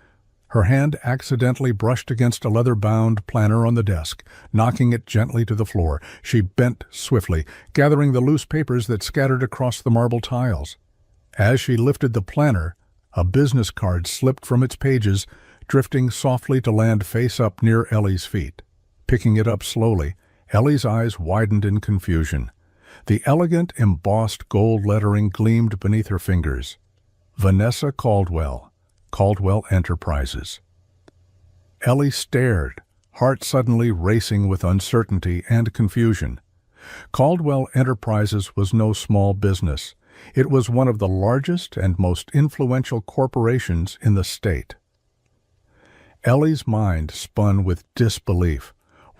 Her hand accidentally brushed against a leather-bound planner on the desk, knocking it gently to the floor. She bent swiftly, gathering the loose papers that scattered across the marble tiles. As she lifted the planner, a business card slipped from its pages, drifting softly to land face up near Ellie's feet. Picking it up slowly, Ellie's eyes widened in confusion. The elegant, embossed gold lettering gleamed beneath her fingers. Vanessa Caldwell, Caldwell Enterprises. Ellie stared, heart suddenly racing with uncertainty and confusion. Caldwell Enterprises was no small business. It was one of the largest and most influential corporations in the state. Ellie's mind spun with disbelief.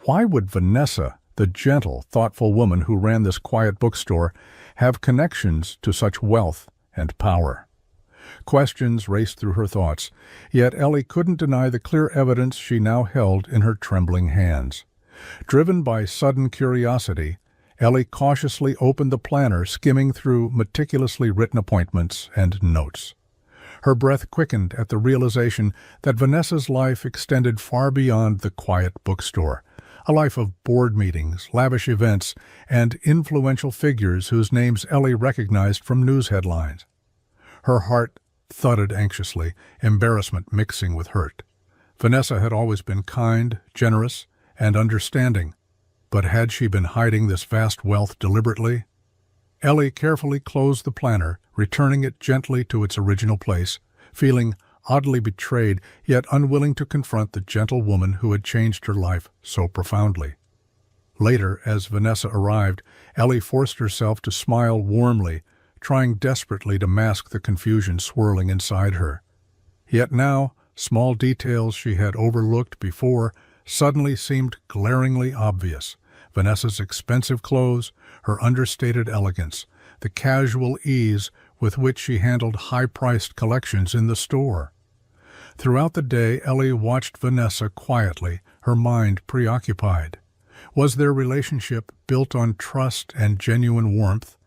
Why would Vanessa, the gentle, thoughtful woman who ran this quiet bookstore, have connections to such wealth and power? Questions raced through her thoughts, yet Ellie couldn't deny the clear evidence she now held in her trembling hands. Driven by sudden curiosity, Ellie cautiously opened the planner, skimming through meticulously written appointments and notes. Her breath quickened at the realization that Vanessa's life extended far beyond the quiet bookstore, a life of board meetings, lavish events, and influential figures whose names Ellie recognized from news headlines. Her heart thudded anxiously, embarrassment mixing with hurt. Vanessa had always been kind, generous, and understanding, but had she been hiding this vast wealth deliberately? Ellie carefully closed the planner, returning it gently to its original place, feeling oddly betrayed, yet unwilling to confront the gentle woman who had changed her life so profoundly. Later, as Vanessa arrived, Ellie forced herself to smile warmly, trying desperately to mask the confusion swirling inside her. Yet now, small details she had overlooked before suddenly seemed glaringly obvious. Vanessa's expensive clothes, her understated elegance, the casual ease with which she handled high-priced collections in the store. Throughout the day, Ellie watched Vanessa quietly, her mind preoccupied. Was their relationship built on trust and genuine warmth,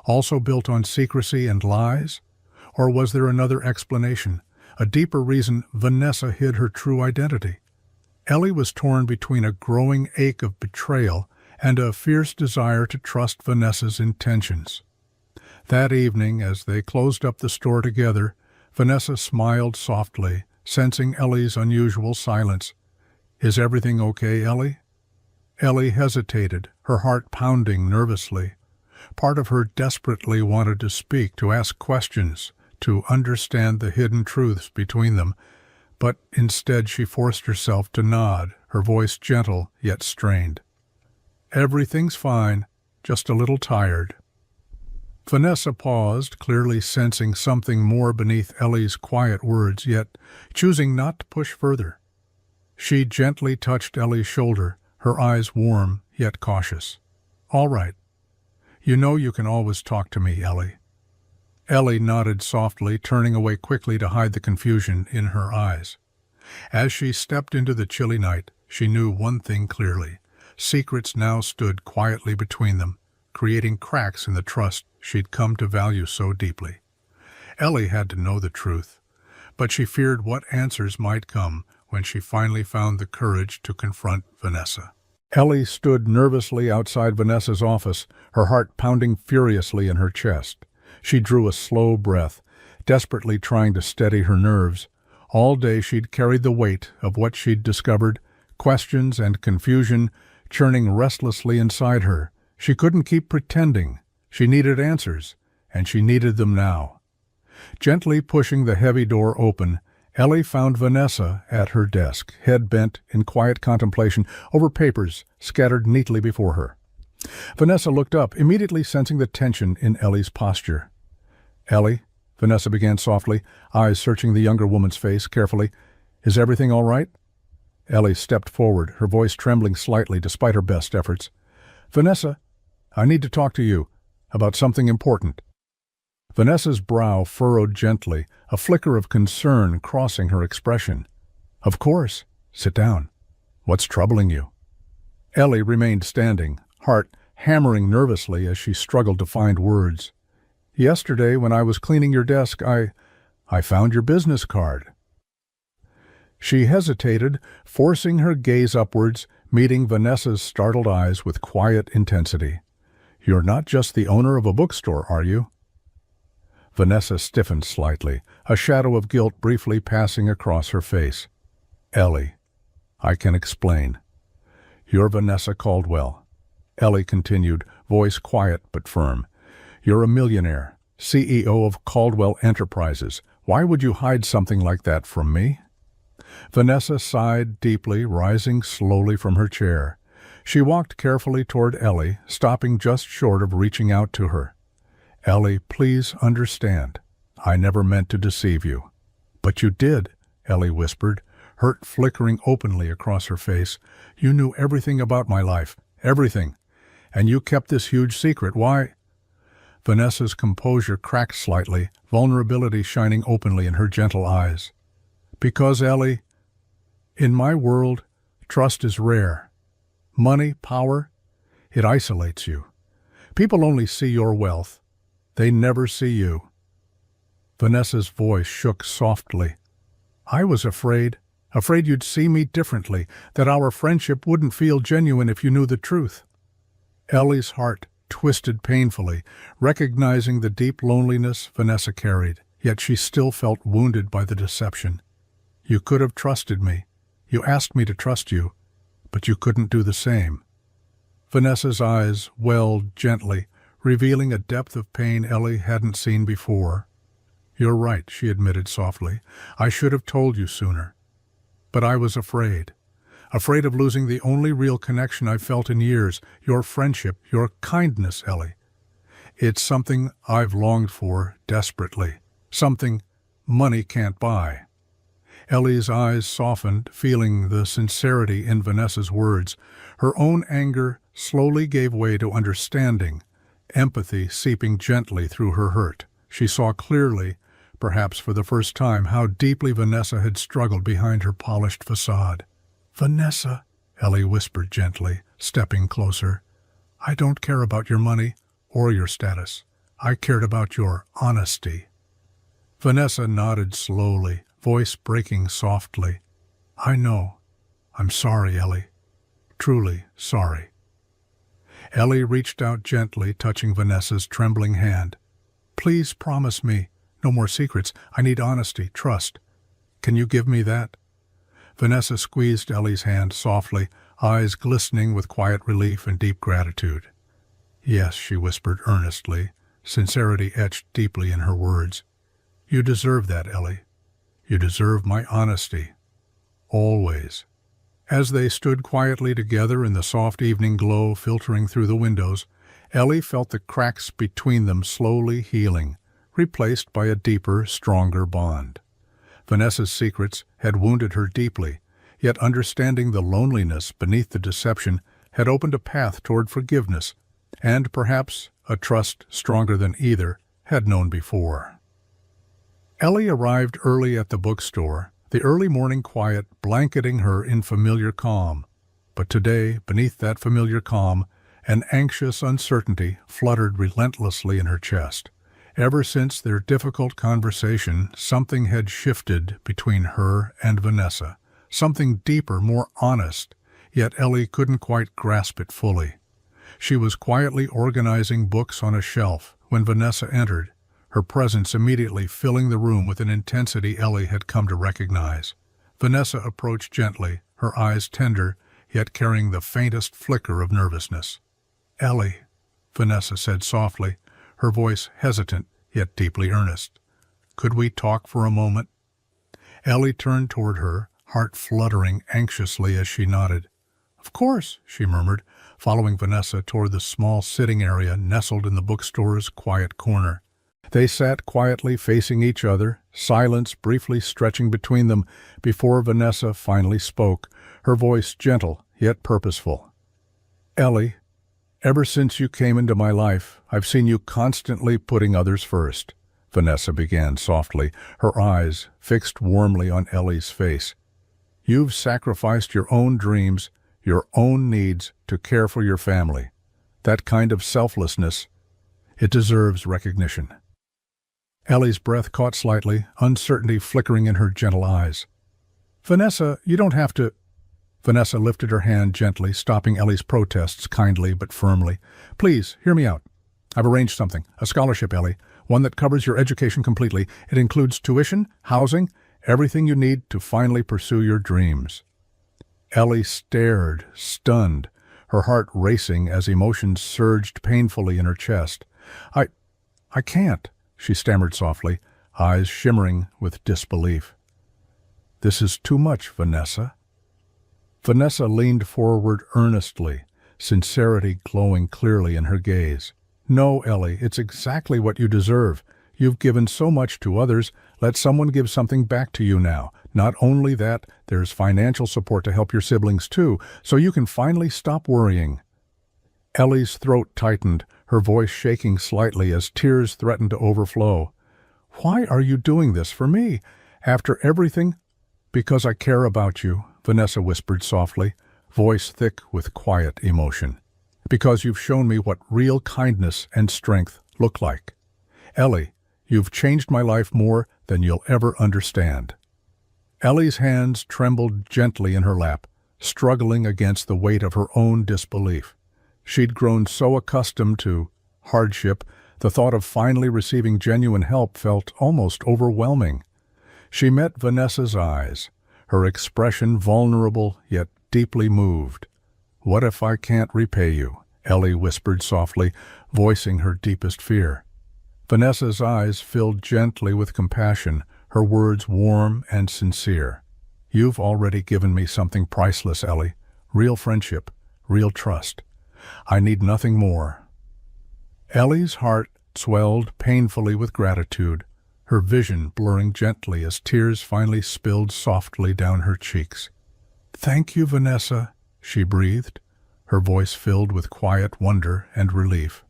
also built on secrecy and lies? Or was there another explanation, a deeper reason Vanessa hid her true identity? Ellie was torn between a growing ache of betrayal and a fierce desire to trust Vanessa's intentions. That evening, as they closed up the store together, Vanessa smiled softly, sensing Ellie's unusual silence. "Is everything okay, Ellie?" Ellie hesitated, her heart pounding nervously. Part of her desperately wanted to speak, to ask questions, to understand the hidden truths between them, but instead she forced herself to nod, her voice gentle yet strained. "Everything's fine, just a little tired." Vanessa paused, clearly sensing something more beneath Ellie's quiet words, yet choosing not to push further. She gently touched Ellie's shoulder, her eyes warm yet cautious. "All right. You know you can always talk to me, Ellie." Ellie nodded softly, turning away quickly to hide the confusion in her eyes. As she stepped into the chilly night, she knew one thing clearly. Secrets now stood quietly between them, creating cracks in the trust she'd come to value so deeply. Ellie had to know the truth, but she feared what answers might come when she finally found the courage to confront Vanessa. Ellie stood nervously outside Vanessa's office, her heart pounding furiously in her chest. She drew a slow breath, desperately trying to steady her nerves. All day she'd carried the weight of what she'd discovered, questions and confusion churning restlessly inside her. She couldn't keep pretending. She needed answers, and she needed them now. Gently pushing the heavy door open, Ellie found Vanessa at her desk, head bent in quiet contemplation over papers scattered neatly before her. Vanessa looked up, immediately sensing the tension in Ellie's posture. "Ellie," Vanessa began softly, eyes searching the younger woman's face carefully, "is everything all right?" Ellie stepped forward, her voice trembling slightly despite her best efforts. "Vanessa, I need to talk to you about something important." Vanessa's brow furrowed gently, a flicker of concern crossing her expression. "Of course. Sit down. What's troubling you?" Ellie remained standing, heart hammering nervously as she struggled to find words. "Yesterday, when I was cleaning your desk, I found your business card." She hesitated, forcing her gaze upwards, meeting Vanessa's startled eyes with quiet intensity. "You're not just the owner of a bookstore, are you?" Vanessa stiffened slightly, a shadow of guilt briefly passing across her face. "Ellie, I can explain. You're Vanessa Caldwell." Ellie continued, voice quiet but firm. "You're a millionaire, CEO of Caldwell Enterprises. Why would you hide something like that from me?" Vanessa sighed deeply, rising slowly from her chair. She walked carefully toward Ellie, stopping just short of reaching out to her. "Ellie, please understand. I never meant to deceive you." "But you did," Ellie whispered, hurt flickering openly across her face. "You knew everything about my life, everything. And you kept this huge secret. Why?" Vanessa's composure cracked slightly, vulnerability shining openly in her gentle eyes. "Because, Ellie, in my world, trust is rare. Money, power, it isolates you. People only see your wealth. They never see you." Vanessa's voice shook softly. "I was afraid you'd see me differently, that our friendship wouldn't feel genuine if you knew the truth." Ellie's heart twisted painfully, recognizing the deep loneliness Vanessa carried, yet she still felt wounded by the deception. "You could have trusted me. You asked me to trust you, but you couldn't do the same." Vanessa's eyes welled gently, revealing a depth of pain Ellie hadn't seen before. "You're right," she admitted softly. "I should have told you sooner. But I was afraid. Afraid of losing the only real connection I've felt in years, your friendship, your kindness, Ellie. It's something I've longed for desperately, something money can't buy." Ellie's eyes softened, feeling the sincerity in Vanessa's words. Her own anger slowly gave way to understanding, empathy seeping gently through her hurt. She saw clearly, perhaps for the first time, how deeply Vanessa had struggled behind her polished facade. "Vanessa," Ellie whispered gently, stepping closer, "I don't care about your money or your status. I cared about your honesty." Vanessa nodded slowly, voice breaking softly. "I know. I'm sorry, Ellie. Truly sorry." Ellie reached out gently, touching Vanessa's trembling hand. "Please promise me. No more secrets. I need honesty, trust. Can you give me that?" Vanessa squeezed Ellie's hand softly, eyes glistening with quiet relief and deep gratitude. "Yes," she whispered earnestly, sincerity etched deeply in her words. "You deserve that, Ellie. You deserve my honesty. Always." As they stood quietly together in the soft evening glow filtering through the windows, Ellie felt the cracks between them slowly healing, replaced by a deeper, stronger bond. Vanessa's secrets had wounded her deeply, yet understanding the loneliness beneath the deception had opened a path toward forgiveness, and perhaps a trust stronger than either had known before. Ellie arrived early at the bookstore, the early morning quiet blanketing her in familiar calm. But today, beneath that familiar calm, an anxious uncertainty fluttered relentlessly in her chest. Ever since their difficult conversation, something had shifted between her and Vanessa, something deeper, more honest, yet Ellie couldn't quite grasp it fully. She was quietly organizing books on a shelf when Vanessa entered, her presence immediately filling the room with an intensity Ellie had come to recognize. Vanessa approached gently, her eyes tender, yet carrying the faintest flicker of nervousness. "Ellie," Vanessa said softly, her voice hesitant yet deeply earnest. "Could we talk for a moment?" Ellie turned toward her, heart fluttering anxiously as she nodded. "Of course," she murmured, following Vanessa toward the small sitting area nestled in the bookstore's quiet corner. They sat quietly facing each other, silence briefly stretching between them before Vanessa finally spoke, her voice gentle yet purposeful. "Ellie, ever since you came into my life, I've seen you constantly putting others first," Vanessa began softly, her eyes fixed warmly on Ellie's face. "You've sacrificed your own dreams, your own needs to care for your family. That kind of selflessness, it deserves recognition." Ellie's breath caught slightly, uncertainty flickering in her gentle eyes. Vanessa, you don't have to. Vanessa lifted her hand gently, stopping Ellie's protests kindly but firmly. Please, hear me out. I've arranged something. A scholarship, Ellie. One that covers your education completely. It includes tuition, housing, everything you need to finally pursue your dreams. Ellie stared, stunned, her heart racing as emotions surged painfully in her chest. I can't, she stammered softly, eyes shimmering with disbelief. This is too much, Vanessa. Vanessa leaned forward earnestly, sincerity glowing clearly in her gaze. No, Ellie, it's exactly what you deserve. You've given so much to others, let someone give something back to you now. Not only that, there's financial support to help your siblings too, so you can finally stop worrying. Ellie's throat tightened, her voice shaking slightly as tears threatened to overflow. Why are you doing this for me? After everything? Because I care about you, Vanessa whispered softly, voice thick with quiet emotion. Because you've shown me what real kindness and strength look like. Ellie, you've changed my life more than you'll ever understand. Ellie's hands trembled gently in her lap, struggling against the weight of her own disbelief. She'd grown so accustomed to hardship, the thought of finally receiving genuine help felt almost overwhelming. She met Vanessa's eyes, her expression vulnerable yet deeply moved. What if I can't repay you? Ellie whispered softly, voicing her deepest fear. Vanessa's eyes filled gently with compassion, her words warm and sincere. You've already given me something priceless, Ellie. Real friendship, real trust. I need nothing more. Ellie's heart swelled painfully with gratitude, her vision blurring gently as tears finally spilled softly down her cheeks. Thank you, Vanessa, she breathed, her voice filled with quiet wonder and relief.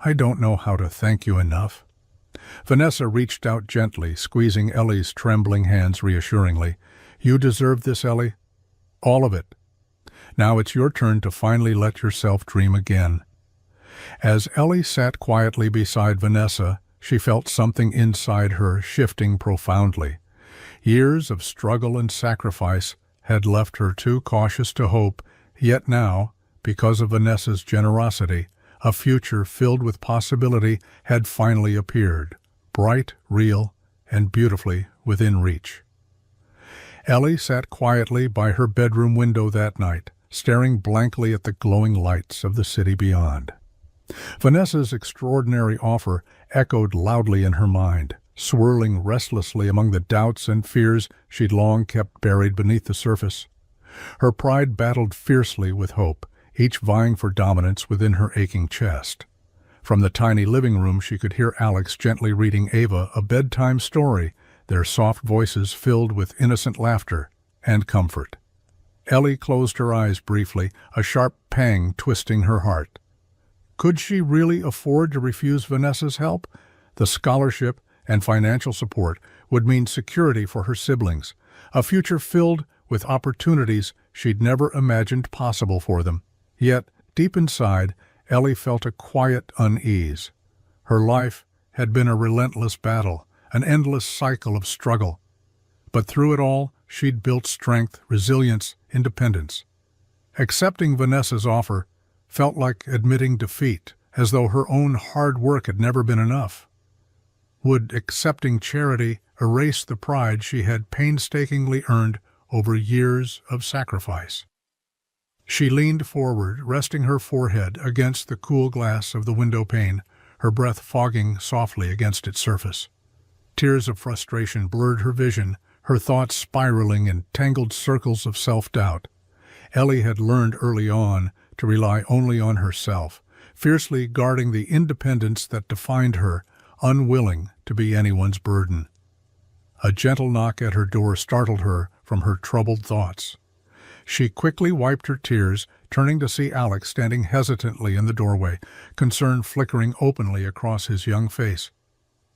I don't know how to thank you enough. Vanessa reached out gently, squeezing Ellie's trembling hands reassuringly. You deserve this, Ellie. All of it. Now it's your turn to finally let yourself dream again. As Ellie sat quietly beside Vanessa, she felt something inside her shifting profoundly. Years of struggle and sacrifice had left her too cautious to hope, yet now, because of Vanessa's generosity, a future filled with possibility had finally appeared, bright, real, and beautifully within reach. Ellie sat quietly by her bedroom window that night, staring blankly at the glowing lights of the city beyond. Vanessa's extraordinary offer echoed loudly in her mind, swirling restlessly among the doubts and fears she'd long kept buried beneath the surface. Her pride battled fiercely with hope, each vying for dominance within her aching chest. From the tiny living room she could hear Alex gently reading Ava a bedtime story, their soft voices filled with innocent laughter and comfort. Ellie closed her eyes briefly, a sharp pang twisting her heart. Could she really afford to refuse Vanessa's help? The scholarship and financial support would mean security for her siblings, a future filled with opportunities she'd never imagined possible for them. Yet, deep inside, Ellie felt a quiet unease. Her life had been a relentless battle, an endless cycle of struggle. But through it all, she'd built strength, resilience, independence. Accepting Vanessa's offer felt like admitting defeat, as though her own hard work had never been enough. Would accepting charity erase the pride she had painstakingly earned over years of sacrifice? She leaned forward, resting her forehead against the cool glass of the window pane, her breath fogging softly against its surface. Tears of frustration blurred her vision, her thoughts spiraling in tangled circles of self-doubt. Ellie had learned early on to rely only on herself, fiercely guarding the independence that defined her, unwilling to be anyone's burden. A gentle knock at her door startled her from her troubled thoughts. She quickly wiped her tears, turning to see Alex standing hesitantly in the doorway, concern flickering openly across his young face.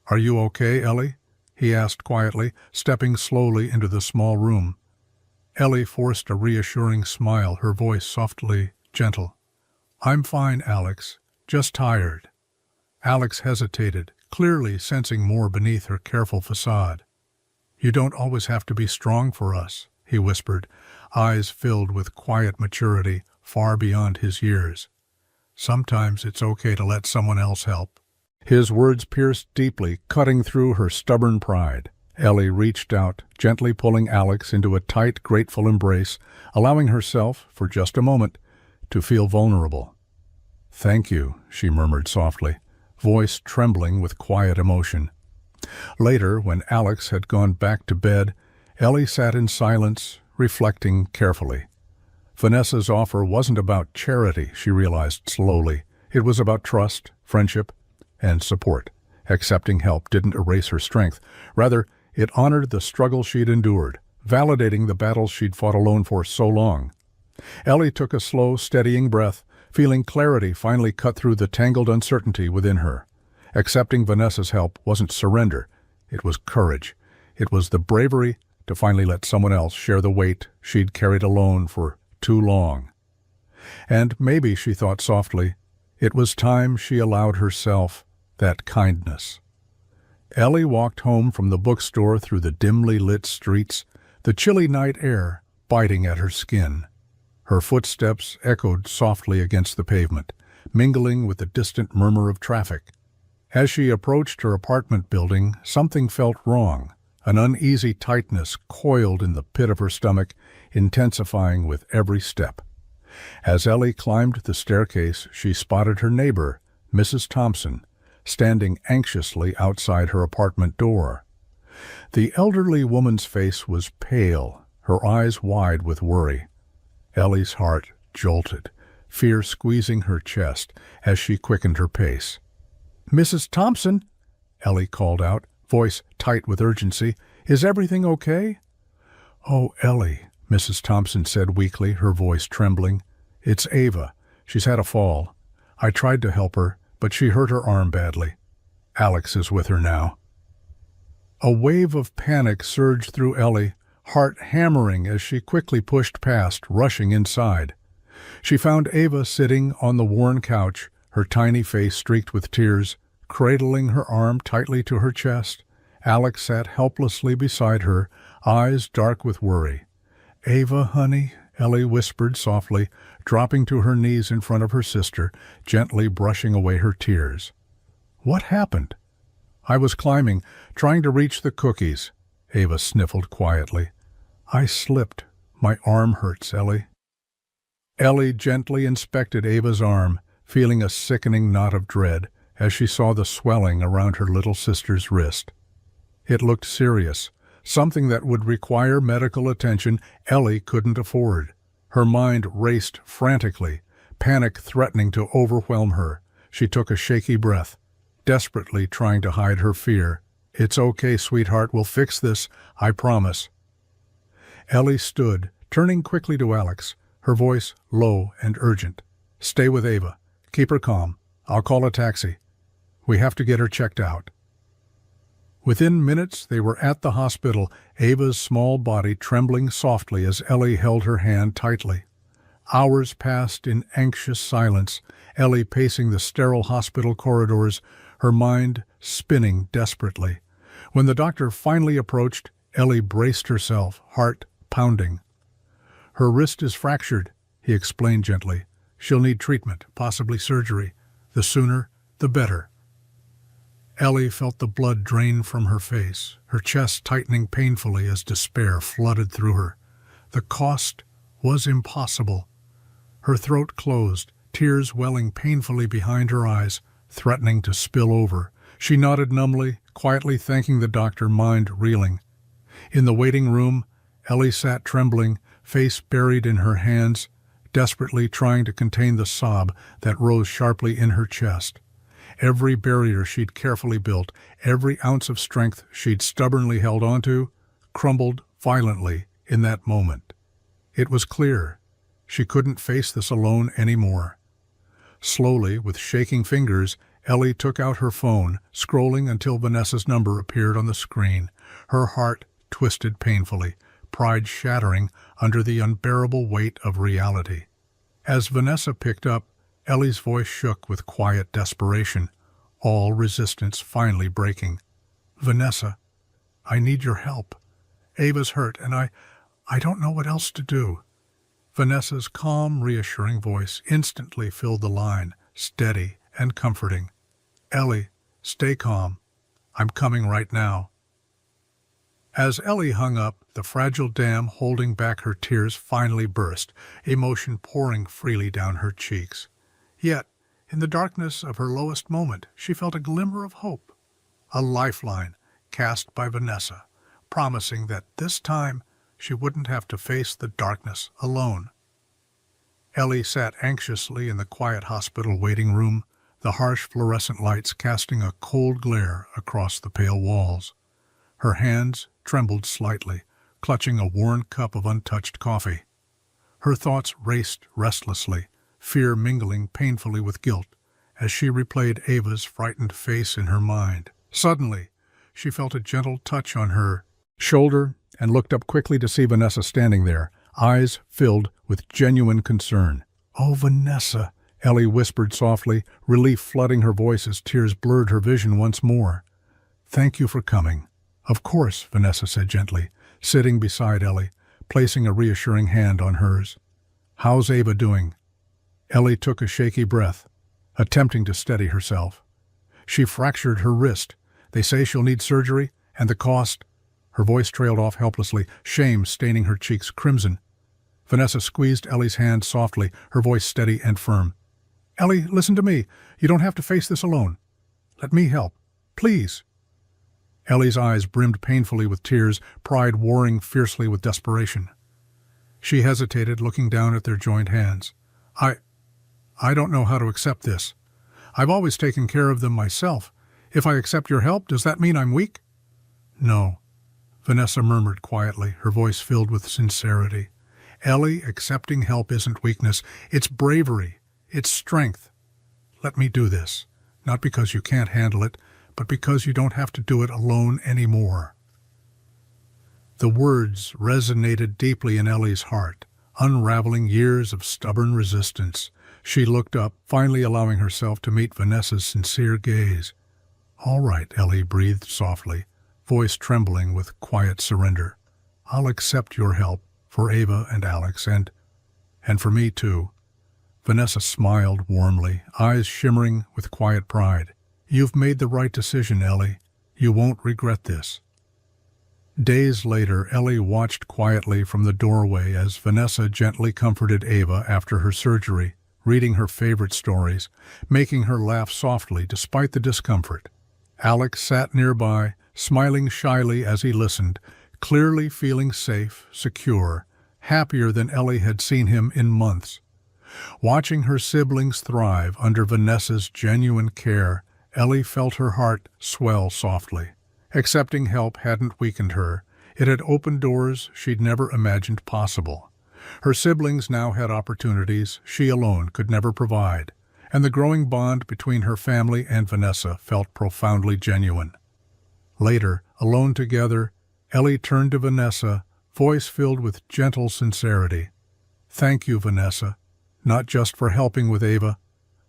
"Are you okay, Ellie?" he asked quietly, stepping slowly into the small room. Ellie forced a reassuring smile, her voice softly gentle. "I'm fine, Alex. Just tired." Alex hesitated, clearly sensing more beneath her careful facade. "You don't always have to be strong for us," he whispered, eyes filled with quiet maturity far beyond his years. Sometimes it's okay to let someone else help. His words pierced deeply, cutting through her stubborn pride. Ellie reached out, gently pulling Alex into a tight, grateful embrace, allowing herself, for just a moment, to feel vulnerable. "Thank you," she murmured softly, voice trembling with quiet emotion. Later, when Alex had gone back to bed, Ellie sat in silence, reflecting carefully. Vanessa's offer wasn't about charity, she realized slowly. It was about trust, friendship, and support. Accepting help didn't erase her strength. Rather, it honored the struggle she'd endured, validating the battles she'd fought alone for so long. Ellie took a slow, steadying breath, feeling clarity finally cut through the tangled uncertainty within her. Accepting Vanessa's help wasn't surrender. It was courage. It was the bravery to finally let someone else share the weight she'd carried alone for too long. And maybe, she thought softly, it was time she allowed herself that kindness. Ellie walked home from the bookstore through the dimly lit streets, the chilly night air biting at her skin. Her footsteps echoed softly against the pavement, mingling with the distant murmur of traffic. As she approached her apartment building, something felt wrong. An uneasy tightness coiled in the pit of her stomach, intensifying with every step. As Ellie climbed the staircase, she spotted her neighbor, Mrs. Thompson, standing anxiously outside her apartment door. The elderly woman's face was pale, her eyes wide with worry. Ellie's heart jolted, fear squeezing her chest as she quickened her pace. "Mrs. Thompson," Ellie called out, voice tight with urgency, "is everything okay?" "Oh, Ellie," Mrs. Thompson said weakly, her voice trembling. "It's Ava. She's had a fall. I tried to help her, but she hurt her arm badly. Alex is with her now." A wave of panic surged through Ellie, heart hammering as she quickly pushed past, rushing inside. She found Ava sitting on the worn couch, her tiny face streaked with tears, cradling her arm tightly to her chest. Alex sat helplessly beside her, eyes dark with worry. "Ava, honey," Ellie whispered softly, dropping to her knees in front of her sister, gently brushing away her tears. "What happened?" "I was climbing, trying to reach the cookies," Ava sniffled quietly. "I slipped. My arm hurts, Ellie." Ellie gently inspected Ava's arm, feeling a sickening knot of dread as she saw the swelling around her little sister's wrist. It looked serious, something that would require medical attention Ellie couldn't afford. Her mind raced frantically, panic threatening to overwhelm her. She took a shaky breath, desperately trying to hide her fear. "It's okay, sweetheart, we'll fix this, I promise." Ellie stood, turning quickly to Alex, her voice low and urgent. "Stay with Ava. Keep her calm. I'll call a taxi. We have to get her checked out." Within minutes they were at the hospital, Ava's small body trembling softly as Ellie held her hand tightly. Hours passed in anxious silence, Ellie pacing the sterile hospital corridors, her mind spinning desperately. When the doctor finally approached, Ellie braced herself, heart pounding. "Her wrist is fractured," he explained gently. "She'll need treatment, possibly surgery. The sooner, the better." Ellie felt the blood drain from her face, her chest tightening painfully as despair flooded through her. The cost was impossible. Her throat closed, tears welling painfully behind her eyes, threatening to spill over. She nodded numbly, quietly thanking the doctor, mind reeling. In the waiting room, Ellie sat trembling, face buried in her hands, desperately trying to contain the sob that rose sharply in her chest. Every barrier she'd carefully built, every ounce of strength she'd stubbornly held onto, crumbled violently in that moment. It was clear she couldn't face this alone anymore. Slowly, with shaking fingers, Ellie took out her phone, scrolling until Vanessa's number appeared on the screen. Her heart twisted painfully, pride shattering under the unbearable weight of reality. As Vanessa picked up, Ellie's voice shook with quiet desperation, all resistance finally breaking. "Vanessa, I need your help. Ava's hurt, and I don't know what else to do." Vanessa's calm, reassuring voice instantly filled the line, steady and comforting. "Ellie, stay calm. I'm coming right now." As Ellie hung up, the fragile dam holding back her tears finally burst, emotion pouring freely down her cheeks. Yet, in the darkness of her lowest moment, she felt a glimmer of hope, a lifeline cast by Vanessa, promising that this time she wouldn't have to face the darkness alone. Ellie sat anxiously in the quiet hospital waiting room, the harsh fluorescent lights casting a cold glare across the pale walls. Her hands trembled slightly, clutching a worn cup of untouched coffee. Her thoughts raced restlessly, fear mingling painfully with guilt, as she replayed Ava's frightened face in her mind. Suddenly, she felt a gentle touch on her shoulder and looked up quickly to see Vanessa standing there, eyes filled with genuine concern. "Oh, Vanessa," Ellie whispered softly, relief flooding her voice as tears blurred her vision once more. "Thank you for coming." "Of course," Vanessa said gently, sitting beside Ellie, placing a reassuring hand on hers. "How's Ava doing?" Ellie took a shaky breath, attempting to steady herself. "She fractured her wrist. They say she'll need surgery, and the cost—" Her voice trailed off helplessly, shame staining her cheeks crimson. Vanessa squeezed Ellie's hand softly, her voice steady and firm. "Ellie, listen to me. You don't have to face this alone. Let me help. Please." Ellie's eyes brimmed painfully with tears, pride warring fiercely with desperation. She hesitated, looking down at their joined hands. I don't know how to accept this. I've always taken care of them myself. If I accept your help, does that mean I'm weak?" "No," Vanessa murmured quietly, her voice filled with sincerity. "Ellie, accepting help isn't weakness. It's bravery. It's strength. Let me do this, not because you can't handle it, but because you don't have to do it alone anymore." The words resonated deeply in Ellie's heart, unraveling years of stubborn resistance. She looked up, finally allowing herself to meet Vanessa's sincere gaze. "All right," Ellie breathed softly, voice trembling with quiet surrender. "I'll accept your help for Ava and Alex and for me too." Vanessa smiled warmly, eyes shimmering with quiet pride. "You've made the right decision, Ellie. You won't regret this." Days later, Ellie watched quietly from the doorway as Vanessa gently comforted Ava after her surgery, reading her favorite stories, making her laugh softly despite the discomfort. Alex sat nearby, smiling shyly as he listened, clearly feeling safe, secure, happier than Ellie had seen him in months. Watching her siblings thrive under Vanessa's genuine care, Ellie felt her heart swell softly. Accepting help hadn't weakened her. It had opened doors she'd never imagined possible. Her siblings now had opportunities she alone could never provide, and the growing bond between her family and Vanessa felt profoundly genuine. Later, alone together, Ellie turned to Vanessa, voice filled with gentle sincerity. "Thank you, Vanessa, not just for helping with Ava,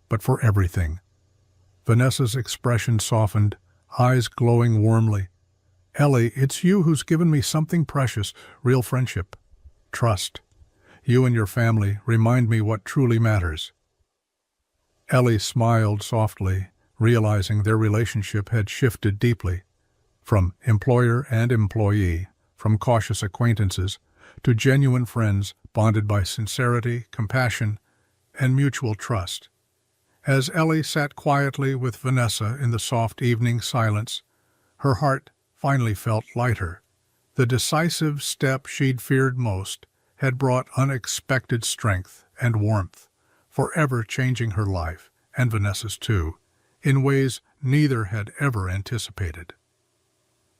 but for everything." Vanessa's expression softened, eyes glowing warmly. "Ellie, it's you who's given me something precious, real friendship. Trust. You and your family remind me what truly matters." Ellie smiled softly, realizing their relationship had shifted deeply, from employer and employee, from cautious acquaintances, to genuine friends bonded by sincerity, compassion, and mutual trust. As Ellie sat quietly with Vanessa in the soft evening silence, her heart finally felt lighter. The decisive step she'd feared most had brought unexpected strength and warmth, forever changing her life, and Vanessa's too, in ways neither had ever anticipated.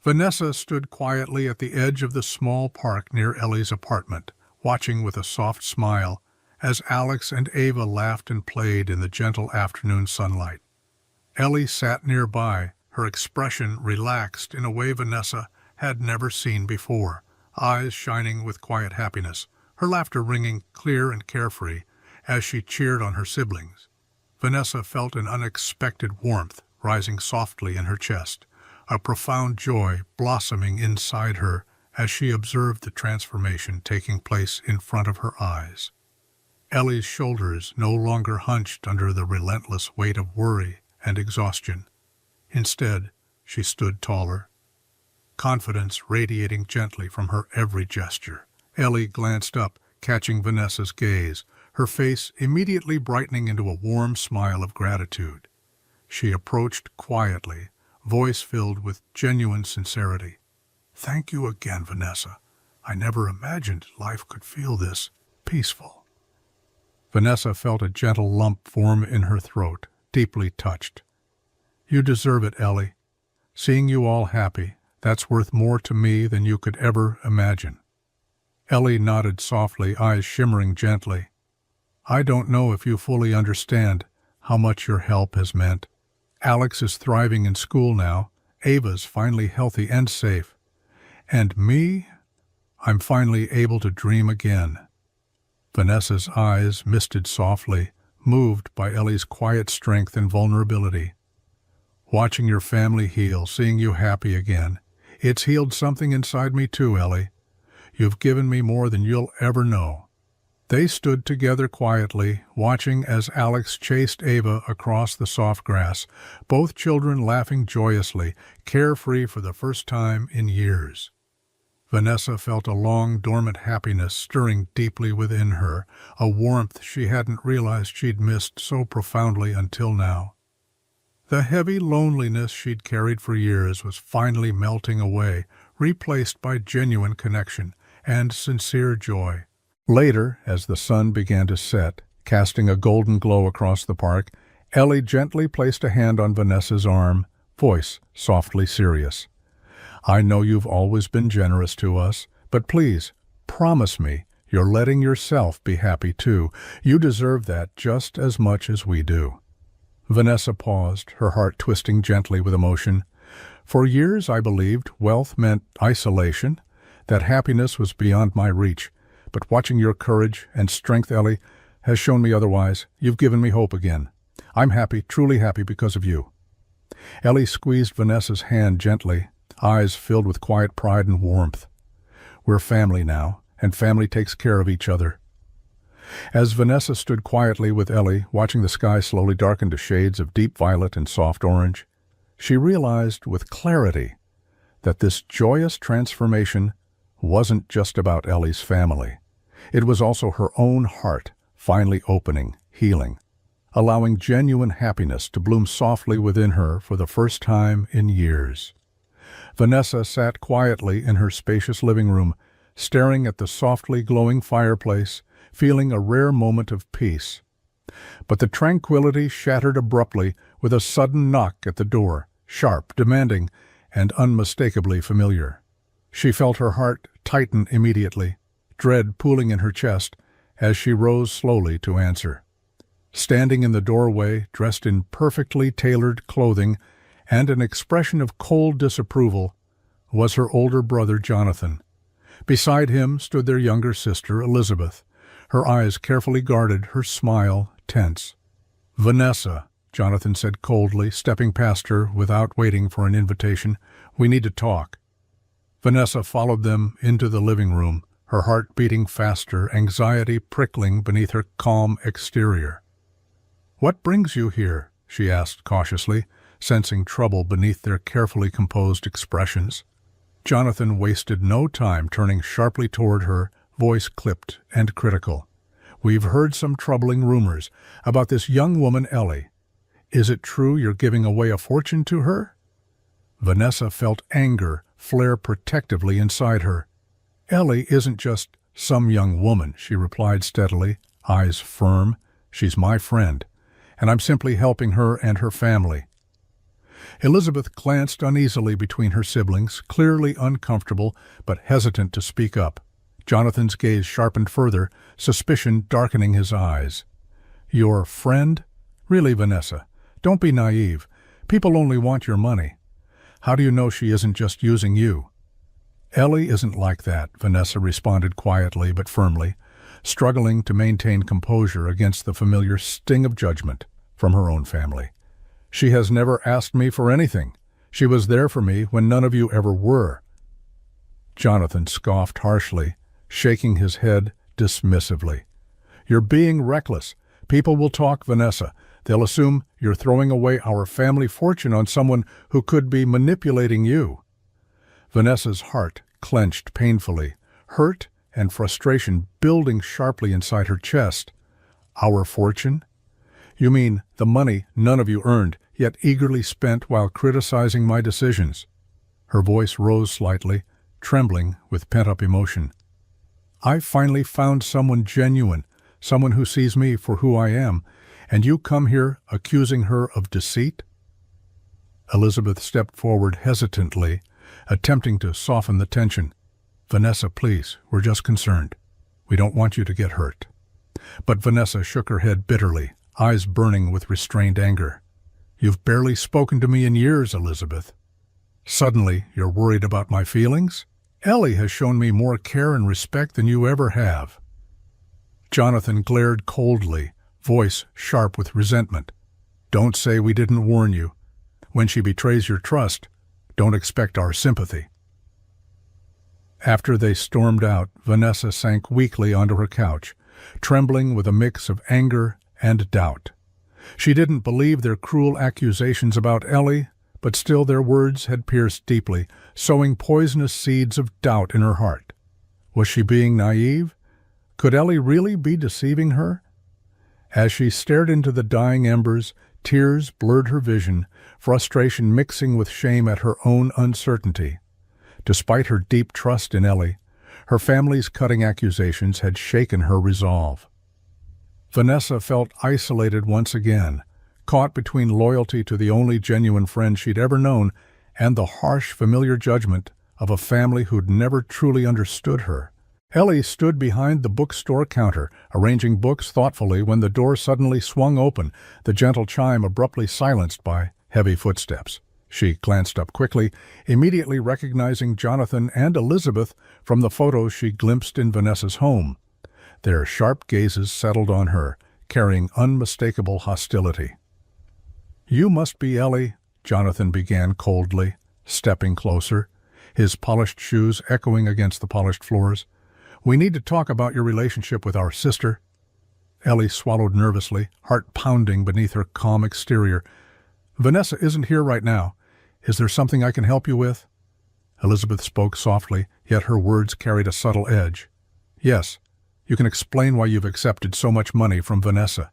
Vanessa stood quietly at the edge of the small park near Ellie's apartment, watching with a soft smile as Alex and Ava laughed and played in the gentle afternoon sunlight. Ellie sat nearby, her expression relaxed in a way Vanessa had never seen before, eyes shining with quiet happiness, her laughter ringing clear and carefree as she cheered on her siblings. Vanessa felt an unexpected warmth rising softly in her chest, a profound joy blossoming inside her as she observed the transformation taking place in front of her eyes. Ellie's shoulders no longer hunched under the relentless weight of worry and exhaustion. Instead, she stood taller, confidence radiating gently from her every gesture. Ellie glanced up, catching Vanessa's gaze, her face immediately brightening into a warm smile of gratitude. She approached quietly, voice filled with genuine sincerity. "Thank you again, Vanessa. I never imagined life could feel this peaceful." Vanessa felt a gentle lump form in her throat, deeply touched. "You deserve it, Ellie. Seeing you all happy, that's worth more to me than you could ever imagine." Ellie nodded softly, eyes shimmering gently. "I don't know if you fully understand how much your help has meant. Alex is thriving in school now, Ava's finally healthy and safe. And me? I'm finally able to dream again." Vanessa's eyes misted softly, moved by Ellie's quiet strength and vulnerability. "Watching your family heal, seeing you happy again, it's healed something inside me too, Ellie. You've given me more than you'll ever know." They stood together quietly, watching as Alex chased Ava across the soft grass, both children laughing joyously, carefree for the first time in years. Vanessa felt a long, dormant happiness stirring deeply within her, a warmth she hadn't realized she'd missed so profoundly until now. The heavy loneliness she'd carried for years was finally melting away, replaced by genuine connection and sincere joy. Later, as the sun began to set, casting a golden glow across the park, Ellie gently placed a hand on Vanessa's arm, voice softly serious. "I know you've always been generous to us, but please, promise me you're letting yourself be happy too. You deserve that just as much as we do." Vanessa paused, her heart twisting gently with emotion. "For years I believed wealth meant isolation, that happiness was beyond my reach. But watching your courage and strength, Ellie, has shown me otherwise. You've given me hope again. I'm happy, truly happy because of you." Ellie squeezed Vanessa's hand gently, eyes filled with quiet pride and warmth. "We're family now, and family takes care of each other." As Vanessa stood quietly with Ellie, watching the sky slowly darken to shades of deep violet and soft orange, she realized with clarity that this joyous transformation wasn't just about Ellie's family. It was also her own heart finally opening, healing, allowing genuine happiness to bloom softly within her for the first time in years. Vanessa sat quietly in her spacious living room, staring at the softly glowing fireplace, feeling a rare moment of peace. But the tranquility shattered abruptly with a sudden knock at the door, sharp, demanding, and unmistakably familiar. She felt her heart tighten immediately, dread pooling in her chest as she rose slowly to answer. Standing in the doorway, dressed in perfectly tailored clothing and an expression of cold disapproval, was her older brother Jonathan. Beside him stood their younger sister Elizabeth, her eyes carefully guarded, her smile tense. "Vanessa," Jonathan said coldly, stepping past her without waiting for an invitation, "we need to talk." Vanessa followed them into the living room, her heart beating faster, anxiety prickling beneath her calm exterior. "What brings you here?" she asked cautiously, sensing trouble beneath their carefully composed expressions. Jonathan wasted no time turning sharply toward her, voice clipped and critical. "We've heard some troubling rumors about this young woman, Ellie. Is it true you're giving away a fortune to her?" Vanessa felt anger flare protectively inside her. "Ellie isn't just some young woman," she replied steadily, eyes firm. "She's my friend, and I'm simply helping her and her family." Elizabeth glanced uneasily between her siblings, clearly uncomfortable but hesitant to speak up. Jonathan's gaze sharpened further, suspicion darkening his eyes. "Your friend? Really, Vanessa, don't be naive. People only want your money. How do you know she isn't just using you?" "Ellie isn't like that," Vanessa responded quietly but firmly, struggling to maintain composure against the familiar sting of judgment from her own family. "She has never asked me for anything. She was there for me when none of you ever were." Jonathan scoffed harshly, shaking his head dismissively. You're being reckless. People will talk, Vanessa. They'll assume you're throwing away our family fortune on someone who could be manipulating you. Vanessa's heart clenched painfully, hurt and frustration building sharply inside her chest. Our fortune? You mean the money none of you earned, yet eagerly spent while criticizing my decisions? Her voice rose slightly, trembling with pent-up emotion. I finally found someone genuine, someone who sees me for who I am, and you come here accusing her of deceit? Elizabeth stepped forward hesitantly, attempting to soften the tension. Vanessa, please, we're just concerned. We don't want you to get hurt. But Vanessa shook her head bitterly, eyes burning with restrained anger. You've barely spoken to me in years, Elizabeth. Suddenly, you're worried about my feelings? Ellie has shown me more care and respect than you ever have. Jonathan glared coldly, voice sharp with resentment. Don't say we didn't warn you. When she betrays your trust, don't expect our sympathy. After they stormed out, Vanessa sank weakly onto her couch, trembling with a mix of anger and doubt. She didn't believe their cruel accusations about Ellie, but still their words had pierced deeply, sowing poisonous seeds of doubt in her heart. Was she being naive? Could Ellie really be deceiving her? As she stared into the dying embers, tears blurred her vision, frustration mixing with shame at her own uncertainty. Despite her deep trust in Ellie, her family's cutting accusations had shaken her resolve. Vanessa felt isolated once again, caught between loyalty to the only genuine friend she'd ever known and the harsh, familiar judgment of a family who'd never truly understood her. Ellie stood behind the bookstore counter, arranging books thoughtfully when the door suddenly swung open, the gentle chime abruptly silenced by heavy footsteps. She glanced up quickly, immediately recognizing Jonathan and Elizabeth from the photos she glimpsed in Vanessa's home. Their sharp gazes settled on her, carrying unmistakable hostility. You must be Ellie, Jonathan began coldly, stepping closer, his polished shoes echoing against the polished floors. We need to talk about your relationship with our sister. Ellie swallowed nervously, heart pounding beneath her calm exterior. Vanessa isn't here right now. Is there something I can help you with? Elizabeth spoke softly, yet her words carried a subtle edge. Yes, you can explain why you've accepted so much money from Vanessa.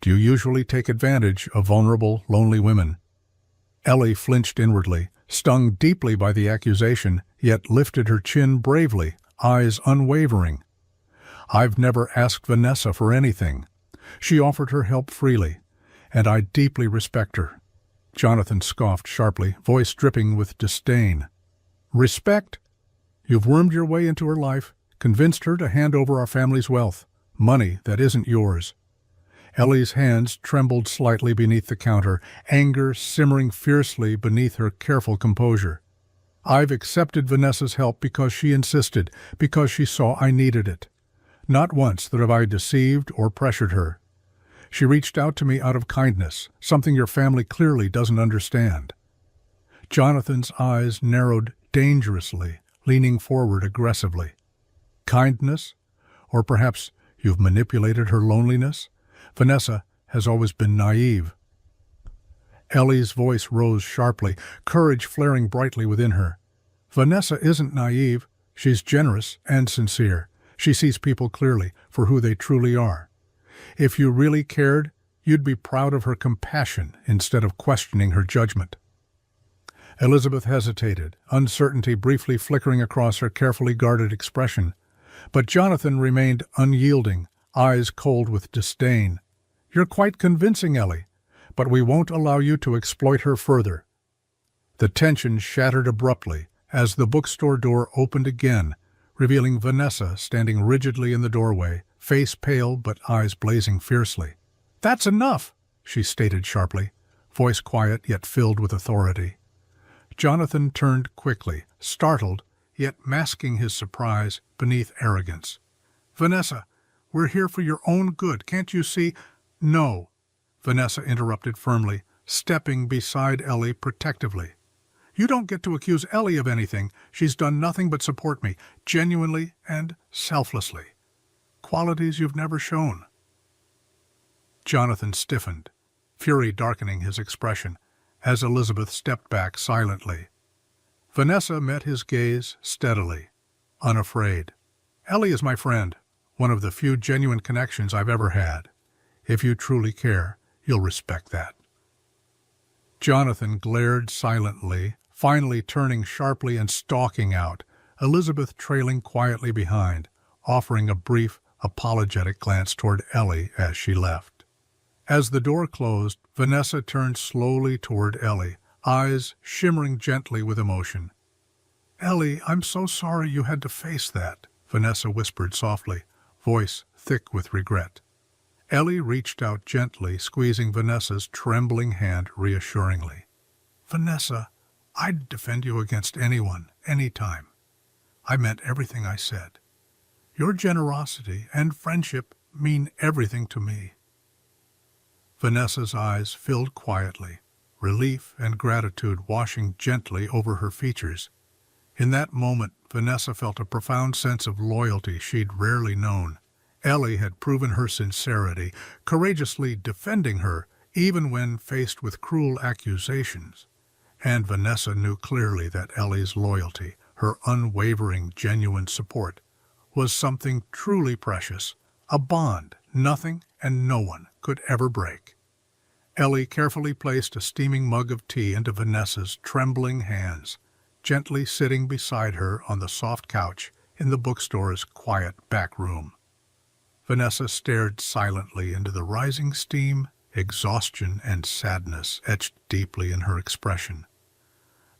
Do you usually take advantage of vulnerable, lonely women? Ellie flinched inwardly, stung deeply by the accusation, yet lifted her chin bravely, eyes unwavering. I've never asked Vanessa for anything. She offered her help freely, and I deeply respect her. Jonathan scoffed sharply, voice dripping with disdain. Respect? You've wormed your way into her life, convinced her to hand over our family's wealth, money that isn't yours. Ellie's hands trembled slightly beneath the counter, anger simmering fiercely beneath her careful composure. I've accepted Vanessa's help because she insisted, because she saw I needed it. Not once have I deceived or pressured her. She reached out to me out of kindness, something your family clearly doesn't understand. Jonathan's eyes narrowed dangerously, leaning forward aggressively. Kindness? Or perhaps you've manipulated her loneliness? Vanessa has always been naive. Ellie's voice rose sharply, courage flaring brightly within her. Vanessa isn't naive. She's generous and sincere. She sees people clearly for who they truly are. If you really cared, you'd be proud of her compassion instead of questioning her judgment. Elizabeth hesitated, uncertainty briefly flickering across her carefully guarded expression. But Jonathan remained unyielding, eyes cold with disdain. You're quite convincing, Ellie, but we won't allow you to exploit her further. The tension shattered abruptly as the bookstore door opened again, revealing Vanessa standing rigidly in the doorway, face pale but eyes blazing fiercely. That's enough, she stated sharply, voice quiet yet filled with authority. Jonathan turned quickly, startled, yet masking his surprise beneath arrogance. Vanessa, we're here for your own good, can't you see? No, Vanessa interrupted firmly, stepping beside Ellie protectively. You don't get to accuse Ellie of anything. She's done nothing but support me, genuinely and selflessly. Qualities you've never shown." Jonathan stiffened, fury darkening his expression, as Elizabeth stepped back silently. Vanessa met his gaze steadily, unafraid. "Ellie is my friend, one of the few genuine connections I've ever had. If you truly care, you'll respect that." Jonathan glared silently, finally turning sharply and stalking out, Elizabeth trailing quietly behind, offering a brief, apologetic glance toward Ellie as she left. As the door closed, Vanessa turned slowly toward Ellie, eyes shimmering gently with emotion. "Ellie, I'm so sorry you had to face that," Vanessa whispered softly, voice thick with regret. Ellie reached out gently, squeezing Vanessa's trembling hand reassuringly. "Vanessa, I'd defend you against anyone, anytime. I meant everything I said. Your generosity and friendship mean everything to me." Vanessa's eyes filled quietly, relief and gratitude washing gently over her features. In that moment, Vanessa felt a profound sense of loyalty she'd rarely known. Ellie had proven her sincerity, courageously defending her even when faced with cruel accusations. And Vanessa knew clearly that Ellie's loyalty, her unwavering, genuine support, was something truly precious, a bond nothing and no one could ever break. Ellie carefully placed a steaming mug of tea into Vanessa's trembling hands, gently sitting beside her on the soft couch in the bookstore's quiet back room. Vanessa stared silently into the rising steam, exhaustion and sadness etched deeply in her expression.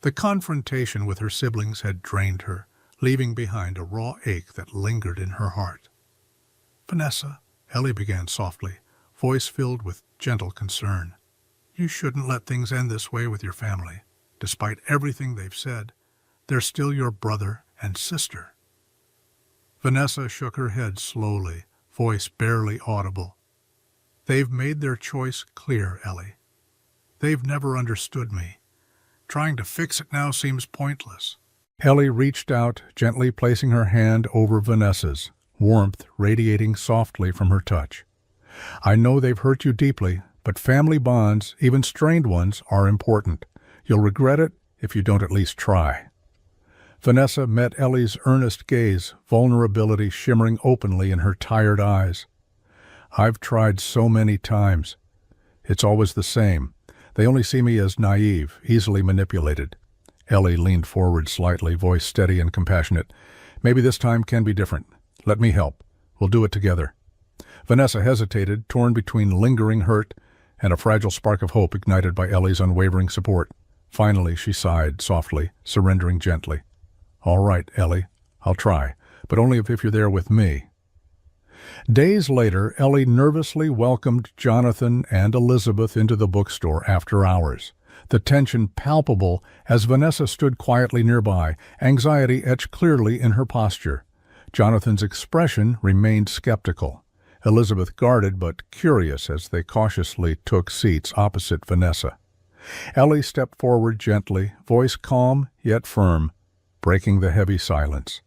The confrontation with her siblings had drained her, leaving behind a raw ache that lingered in her heart. "Vanessa," Ellie began softly, voice filled with gentle concern, "you shouldn't let things end this way with your family. Despite everything they've said, they're still your brother and sister." Vanessa shook her head slowly, voice barely audible. "They've made their choice clear, Ellie. They've never understood me. Trying to fix it now seems pointless." Ellie reached out, gently placing her hand over Vanessa's, warmth radiating softly from her touch. "I know they've hurt you deeply, but family bonds, even strained ones, are important. You'll regret it if you don't at least try." Vanessa met Ellie's earnest gaze, vulnerability shimmering openly in her tired eyes. "I've tried so many times. It's always the same. They only see me as naive, easily manipulated." Ellie leaned forward slightly, voice steady and compassionate. "Maybe this time can be different. Let me help. We'll do it together." Vanessa hesitated, torn between lingering hurt and a fragile spark of hope ignited by Ellie's unwavering support. Finally, she sighed softly, surrendering gently. "All right, Ellie, I'll try, but only if you're there with me." Days later, Ellie nervously welcomed Jonathan and Elizabeth into the bookstore after hours, the tension palpable as Vanessa stood quietly nearby, anxiety etched clearly in her posture. Jonathan's expression remained skeptical, Elizabeth guarded but curious as they cautiously took seats opposite Vanessa. Ellie stepped forward gently, voice calm yet firm, breaking the heavy silence.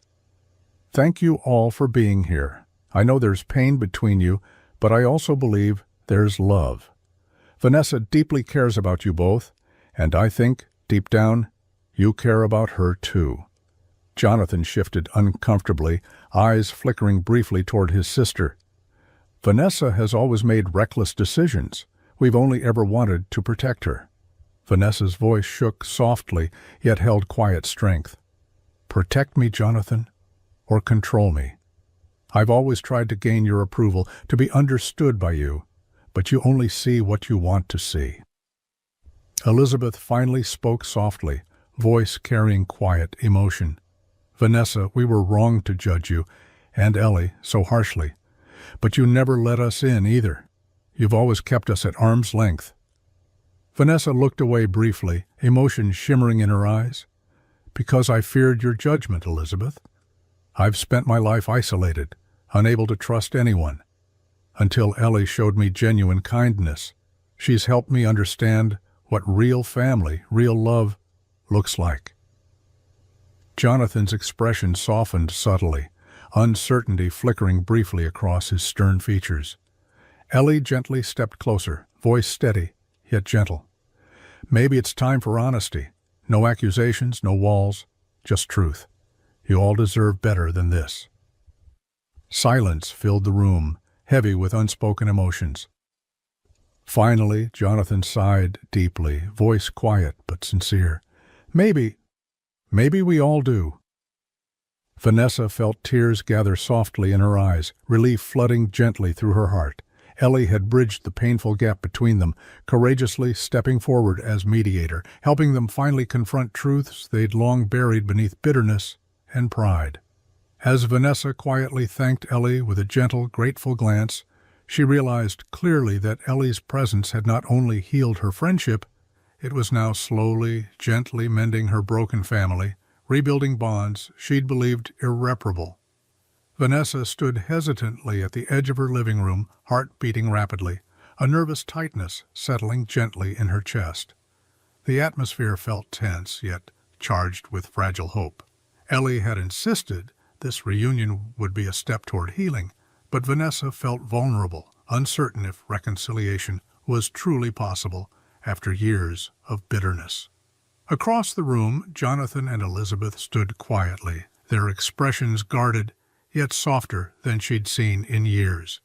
"Thank you all for being here. I know there's pain between you, but I also believe there's love. Vanessa deeply cares about you both, and I think, deep down, you care about her too." Jonathan shifted uncomfortably, eyes flickering briefly toward his sister. "Vanessa has always made reckless decisions. We've only ever wanted to protect her." Vanessa's voice shook softly, yet held quiet strength. "Protect me, Jonathan, or control me. I've always tried to gain your approval, to be understood by you, but you only see what you want to see." Elizabeth finally spoke softly, voice carrying quiet emotion. "Vanessa, we were wrong to judge you, and Ellie, so harshly. But you never let us in either. You've always kept us at arm's length." Vanessa looked away briefly, emotion shimmering in her eyes. "Because I feared your judgment, Elizabeth. I've spent my life isolated, unable to trust anyone, until Ellie showed me genuine kindness. She's helped me understand what real family, real love, looks like. Jonathan's expression softened subtly, uncertainty flickering briefly across his stern features. Ellie gently stepped closer, voice steady, yet gentle. Maybe it's time for honesty. No accusations, no walls, just truth. You all deserve better than this. Silence filled the room, heavy with unspoken emotions. Finally, Jonathan sighed deeply, voice quiet but sincere. Maybe we all do. Vanessa felt tears gather softly in her eyes, relief flooding gently through her heart. Ellie had bridged the painful gap between them, courageously stepping forward as mediator, helping them finally confront truths they'd long buried beneath bitterness and pride. As Vanessa quietly thanked Ellie with a gentle, grateful glance, she realized clearly that Ellie's presence had not only healed her friendship, it was now slowly, gently mending her broken family, rebuilding bonds she'd believed irreparable. Vanessa stood hesitantly at the edge of her living room, heart beating rapidly, a nervous tightness settling gently in her chest. The atmosphere felt tense, yet charged with fragile hope. Ellie had insisted this reunion would be a step toward healing, but Vanessa felt vulnerable, uncertain if reconciliation was truly possible after years of bitterness. Across the room, Jonathan and Elizabeth stood quietly, their expressions guarded, yet softer than she'd seen in years.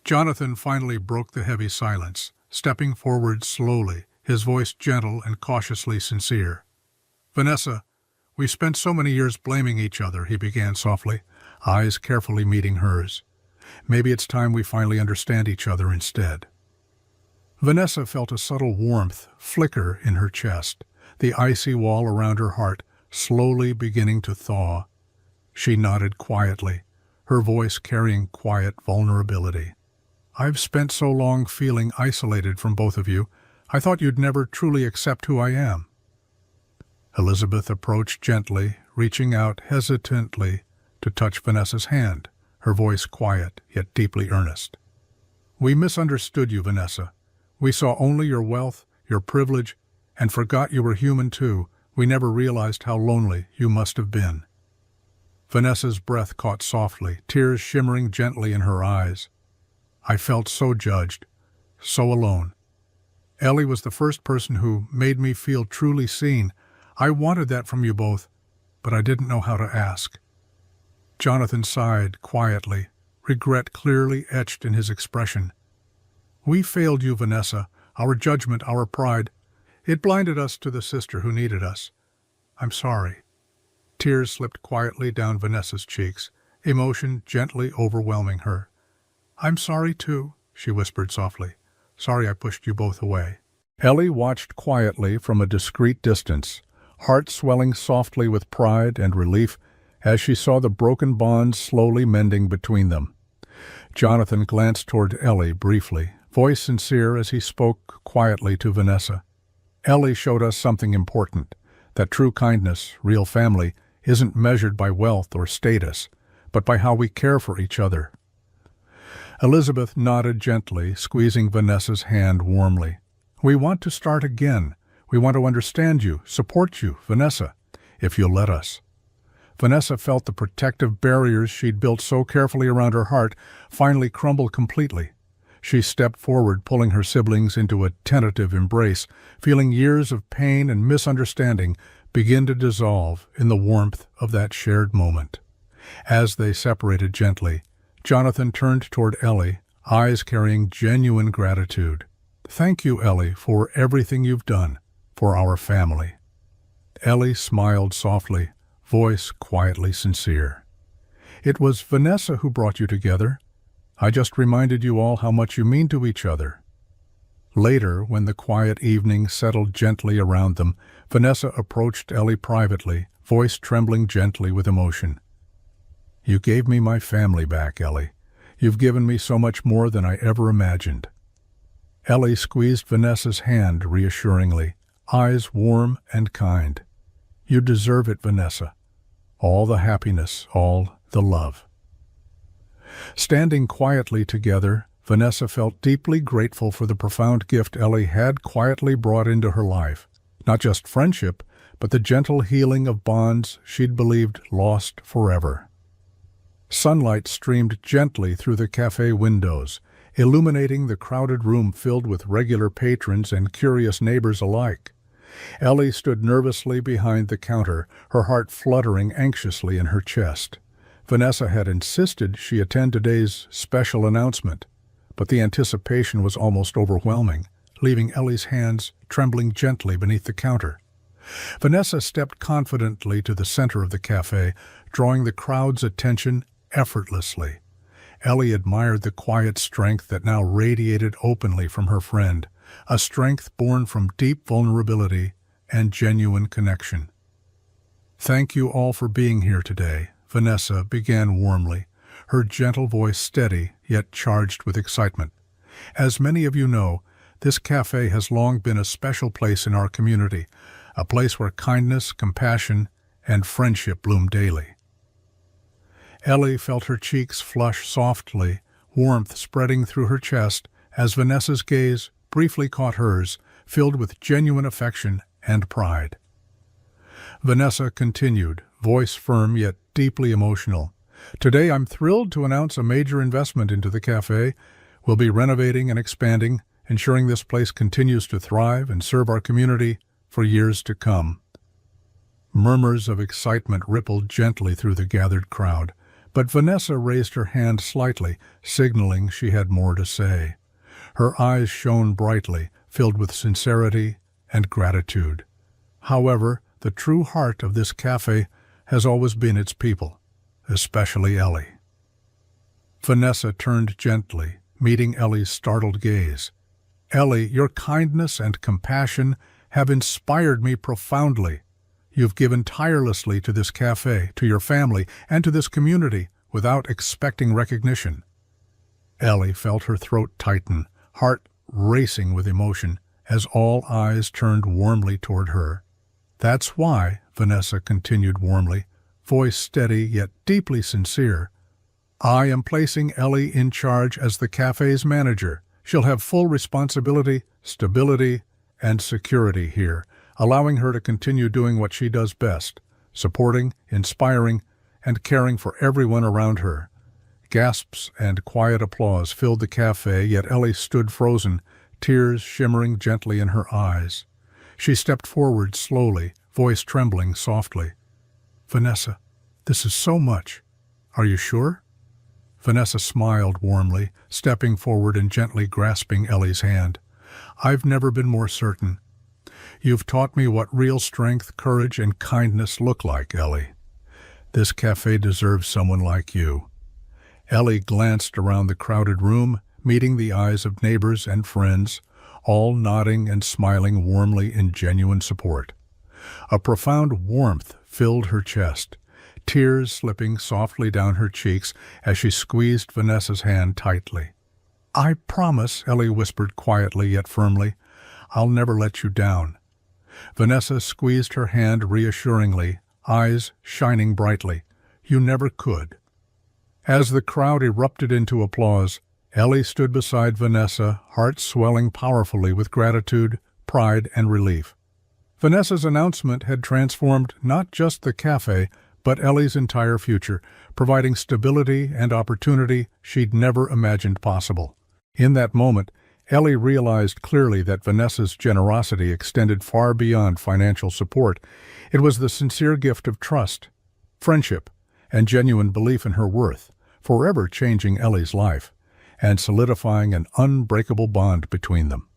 Jonathan finally broke the heavy silence, stepping forward slowly, his voice gentle and cautiously sincere. "Vanessa, we spent so many years blaming each other," he began softly, eyes carefully meeting hers. "Maybe it's time we finally understand each other instead." Vanessa felt a subtle warmth flicker in her chest, the icy wall around her heart slowly beginning to thaw. She nodded quietly, her voice carrying quiet vulnerability. "I've spent so long feeling isolated from both of you, I thought you'd never truly accept who I am." Elizabeth approached gently, reaching out hesitantly to touch Vanessa's hand, her voice quiet yet deeply earnest. "We misunderstood you, Vanessa. We saw only your wealth, your privilege, and forgot you were human too. We never realized how lonely you must have been." Vanessa's breath caught softly, tears shimmering gently in her eyes. "I felt so judged, so alone. Ellie was the first person who made me feel truly seen. I wanted that from you both, but I didn't know how to ask." Jonathan sighed quietly, regret clearly etched in his expression. "We failed you, Vanessa, our judgment, our pride. It blinded us to the sister who needed us. I'm sorry." Tears slipped quietly down Vanessa's cheeks, emotion gently overwhelming her. "I'm sorry too," she whispered softly. "Sorry I pushed you both away." Ellie watched quietly from a discreet distance, heart swelling softly with pride and relief as she saw the broken bonds slowly mending between them. Jonathan glanced toward Ellie briefly, voice sincere as he spoke quietly to Vanessa. "Ellie showed us something important, that true kindness, real family, isn't measured by wealth or status, but by how we care for each other." Elizabeth nodded gently, squeezing Vanessa's hand warmly. "We want to start again. We want to understand you, support you, Vanessa, if you'll let us." Vanessa felt the protective barriers she'd built so carefully around her heart finally crumble completely. She stepped forward, pulling her siblings into a tentative embrace, feeling years of pain and misunderstanding begin to dissolve in the warmth of that shared moment. As they separated gently, Jonathan turned toward Ellie, eyes carrying genuine gratitude. "Thank you, Ellie, for everything you've done for our family." Ellie smiled softly, voice quietly sincere. "It was Vanessa who brought you together. I just reminded you all how much you mean to each other." Later, when the quiet evening settled gently around them, Vanessa approached Ellie privately, voice trembling gently with emotion. "You gave me my family back, Ellie. You've given me so much more than I ever imagined." Ellie squeezed Vanessa's hand reassuringly, eyes warm and kind. "You deserve it, Vanessa. All the happiness, all the love." Standing quietly together, Vanessa felt deeply grateful for the profound gift Ellie had quietly brought into her life. Not just friendship, but the gentle healing of bonds she'd believed lost forever. Sunlight streamed gently through the cafe windows, illuminating the crowded room filled with regular patrons and curious neighbors alike. Ellie stood nervously behind the counter, her heart fluttering anxiously in her chest. Vanessa had insisted she attend today's special announcement, but the anticipation was almost overwhelming, leaving Ellie's hands trembling gently beneath the counter. Vanessa stepped confidently to the center of the cafe, drawing the crowd's attention effortlessly. Ellie admired the quiet strength that now radiated openly from her friend, a strength born from deep vulnerability and genuine connection. "Thank you all for being here today," Vanessa began warmly, her gentle voice steady yet charged with excitement. "As many of you know, this cafe has long been a special place in our community, a place where kindness, compassion, and friendship bloom daily." Ellie felt her cheeks flush softly, warmth spreading through her chest as Vanessa's gaze briefly caught hers, filled with genuine affection and pride. Vanessa continued, voice firm yet deeply emotional. "Today I'm thrilled to announce a major investment into the cafe. We'll be renovating and expanding, ensuring this place continues to thrive and serve our community for years to come." Murmurs of excitement rippled gently through the gathered crowd, but Vanessa raised her hand slightly, signaling she had more to say. Her eyes shone brightly, filled with sincerity and gratitude. However, the true heart of this cafe has always been its people, especially Ellie. Vanessa turned gently, meeting Ellie's startled gaze. "Ellie, your kindness and compassion have inspired me profoundly. You've given tirelessly to this cafe, to your family, and to this community without expecting recognition." Ellie felt her throat tighten, heart racing with emotion, as all eyes turned warmly toward her. "That's why," Vanessa continued warmly, voice steady yet deeply sincere, "I am placing Ellie in charge as the cafe's manager. She'll have full responsibility, stability, and security here, allowing her to continue doing what she does best, supporting, inspiring, and caring for everyone around her." Gasps and quiet applause filled the cafe, yet Ellie stood frozen, tears shimmering gently in her eyes. She stepped forward slowly, voice trembling softly. "Vanessa, this is so much. Are you sure?" Vanessa smiled warmly, stepping forward and gently grasping Ellie's hand. "I've never been more certain. You've taught me what real strength, courage, and kindness look like, Ellie. This cafe deserves someone like you." Ellie glanced around the crowded room, meeting the eyes of neighbors and friends, all nodding and smiling warmly in genuine support. A profound warmth filled her chest, tears slipping softly down her cheeks as she squeezed Vanessa's hand tightly. "I promise," Ellie whispered quietly yet firmly, "I'll never let you down." Vanessa squeezed her hand reassuringly, eyes shining brightly. "You never could." As the crowd erupted into applause, Ellie stood beside Vanessa, heart swelling powerfully with gratitude, pride, and relief. Vanessa's announcement had transformed not just the cafe, but Ellie's entire future, providing stability and opportunity she'd never imagined possible. In that moment, Ellie realized clearly that Vanessa's generosity extended far beyond financial support. It was the sincere gift of trust, friendship, and genuine belief in her worth, forever changing Ellie's life and solidifying an unbreakable bond between them.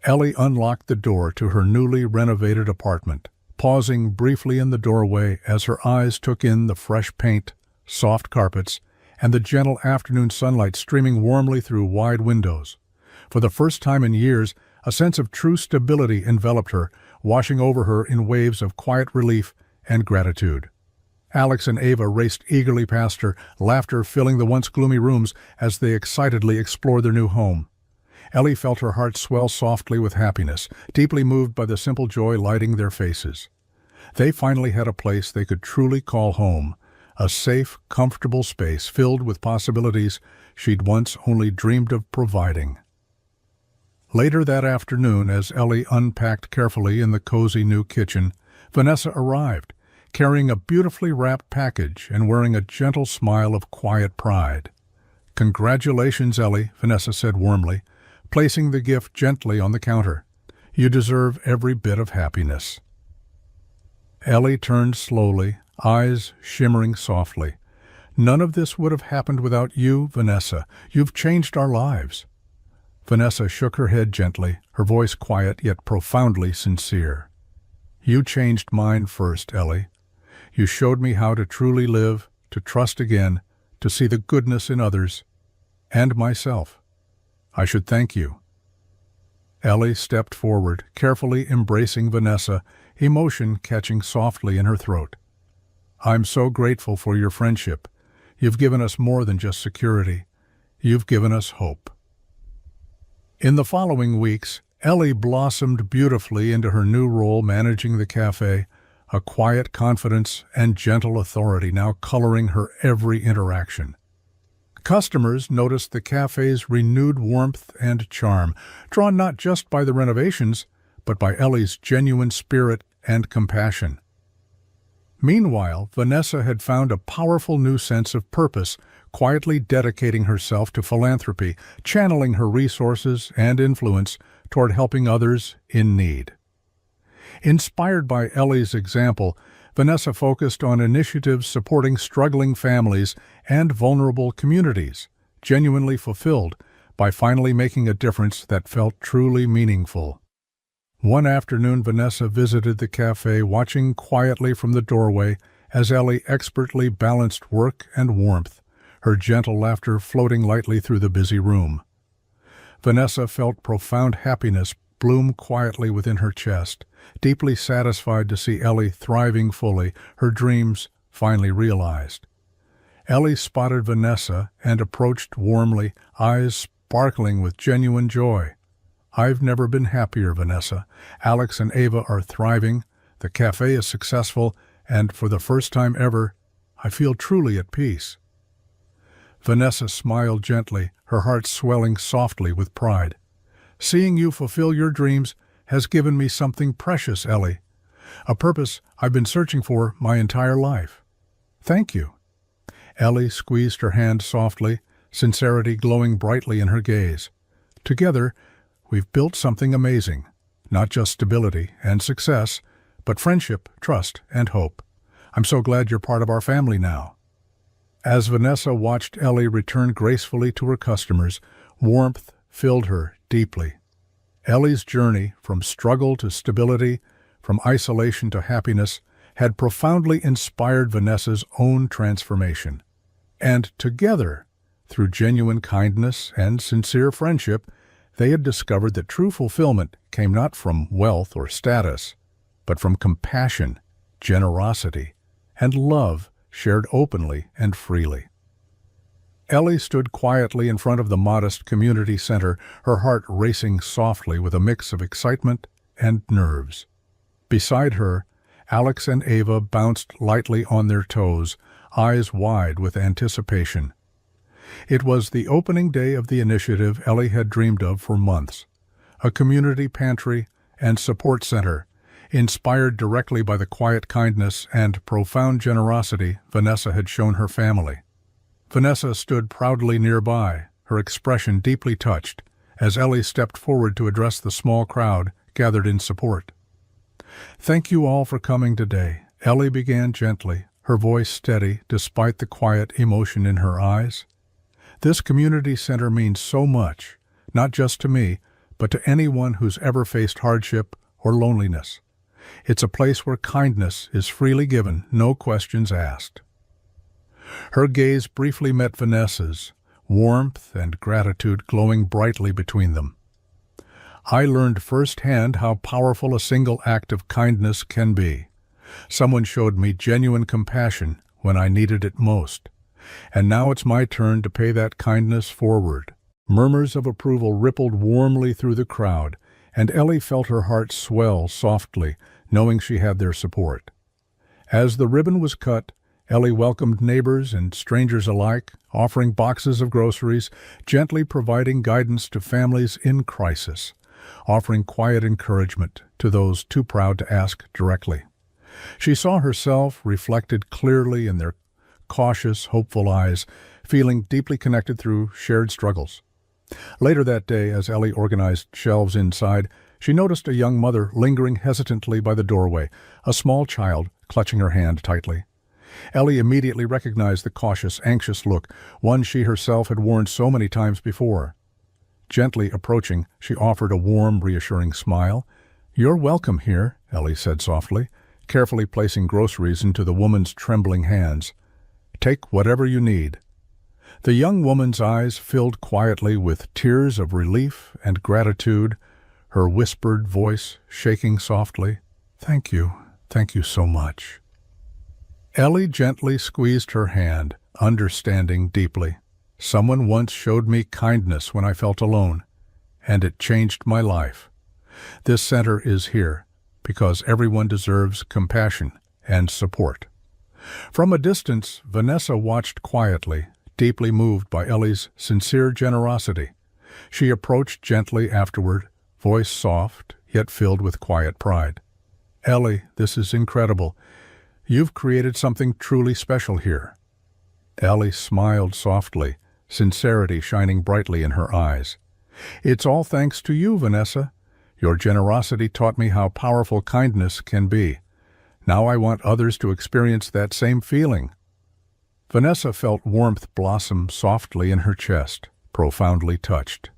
Ellie unlocked the door to her newly renovated apartment, pausing briefly in the doorway as her eyes took in the fresh paint, soft carpets, and the gentle afternoon sunlight streaming warmly through wide windows. For the first time in years, a sense of true stability enveloped her, washing over her in waves of quiet relief and gratitude. Alex and Ava raced eagerly past her, laughter filling the once gloomy rooms as they excitedly explored their new home. Ellie felt her heart swell softly with happiness, deeply moved by the simple joy lighting their faces. They finally had a place they could truly call home, a safe, comfortable space filled with possibilities she'd once only dreamed of providing. Later that afternoon, as Ellie unpacked carefully in the cozy new kitchen, Vanessa arrived, carrying a beautifully wrapped package and wearing a gentle smile of quiet pride. "Congratulations, Ellie," Vanessa said warmly, placing the gift gently on the counter. "You deserve every bit of happiness." Ellie turned slowly, eyes shimmering softly. "None of this would have happened without you, Vanessa. You've changed our lives." Vanessa shook her head gently, her voice quiet yet profoundly sincere. "You changed mine first, Ellie. You showed me how to truly live, to trust again, to see the goodness in others, and myself. I should thank you." Ellie stepped forward, carefully embracing Vanessa, emotion catching softly in her throat. "I'm so grateful for your friendship. You've given us more than just security. You've given us hope." In the following weeks, Ellie blossomed beautifully into her new role managing the cafe, a quiet confidence and gentle authority now coloring her every interaction. Customers noticed the cafe's renewed warmth and charm, drawn not just by the renovations, but by Ellie's genuine spirit and compassion. Meanwhile, Vanessa had found a powerful new sense of purpose, quietly dedicating herself to philanthropy, channeling her resources and influence toward helping others in need. Inspired by Ellie's example, Vanessa focused on initiatives supporting struggling families and vulnerable communities, genuinely fulfilled by finally making a difference that felt truly meaningful. One afternoon, Vanessa visited the cafe, watching quietly from the doorway as Ellie expertly balanced work and warmth, her gentle laughter floating lightly through the busy room. Vanessa felt profound happiness bloom quietly within her chest, deeply satisfied to see Ellie thriving fully, her dreams finally realized. Ellie spotted Vanessa and approached warmly, eyes sparkling with genuine joy. "I've never been happier, Vanessa. Alex and Ava are thriving, the cafe is successful, and for the first time ever, I feel truly at peace." Vanessa smiled gently, her heart swelling softly with pride. "Seeing you fulfill your dreams has given me something precious, Ellie. A purpose I've been searching for my entire life. Thank you." Ellie squeezed her hand softly, sincerity glowing brightly in her gaze. "Together, we've built something amazing. Not just stability and success, but friendship, trust, and hope. I'm so glad you're part of our family now." As Vanessa watched Ellie return gracefully to her customers, warmth filled her deeply. Ellie's journey from struggle to stability, from isolation to happiness, had profoundly inspired Vanessa's own transformation. And together, through genuine kindness and sincere friendship, they had discovered that true fulfillment came not from wealth or status, but from compassion, generosity, and love shared openly and freely. Ellie stood quietly in front of the modest community center, her heart racing softly with a mix of excitement and nerves. Beside her, Alex and Ava bounced lightly on their toes, eyes wide with anticipation. It was the opening day of the initiative Ellie had dreamed of for months, a community pantry and support center, inspired directly by the quiet kindness and profound generosity Vanessa had shown her family. Vanessa stood proudly nearby, her expression deeply touched, as Ellie stepped forward to address the small crowd gathered in support. "Thank you all for coming today," Ellie began gently, her voice steady despite the quiet emotion in her eyes. "This community center means so much, not just to me, but to anyone who's ever faced hardship or loneliness. It's a place where kindness is freely given, no questions asked." Her gaze briefly met Vanessa's, warmth and gratitude glowing brightly between them. "I learned firsthand how powerful a single act of kindness can be. Someone showed me genuine compassion when I needed it most. And now it's my turn to pay that kindness forward." Murmurs of approval rippled warmly through the crowd, and Ellie felt her heart swell softly, knowing she had their support. As the ribbon was cut, Ellie welcomed neighbors and strangers alike, offering boxes of groceries, gently providing guidance to families in crisis, offering quiet encouragement to those too proud to ask directly. She saw herself reflected clearly in their cautious, hopeful eyes, feeling deeply connected through shared struggles. Later that day, as Ellie organized shelves inside, she noticed a young mother lingering hesitantly by the doorway, a small child clutching her hand tightly. Ellie immediately recognized the cautious, anxious look, one she herself had worn so many times before. Gently approaching, she offered a warm, reassuring smile. "You're welcome here," Ellie said softly, carefully placing groceries into the woman's trembling hands. "Take whatever you need." The young woman's eyes filled quietly with tears of relief and gratitude, her whispered voice shaking softly. Thank you so much." Ellie gently squeezed her hand, understanding deeply. "Someone once showed me kindness when I felt alone, and it changed my life. This center is here because everyone deserves compassion and support." From a distance, Vanessa watched quietly, deeply moved by Ellie's sincere generosity. She approached gently afterward, voice soft, yet filled with quiet pride. "Ellie, this is incredible. You've created something truly special here." Ellie smiled softly, sincerity shining brightly in her eyes. "It's all thanks to you, Vanessa. Your generosity taught me how powerful kindness can be. Now I want others to experience that same feeling." Vanessa felt warmth blossom softly in her chest, profoundly touched.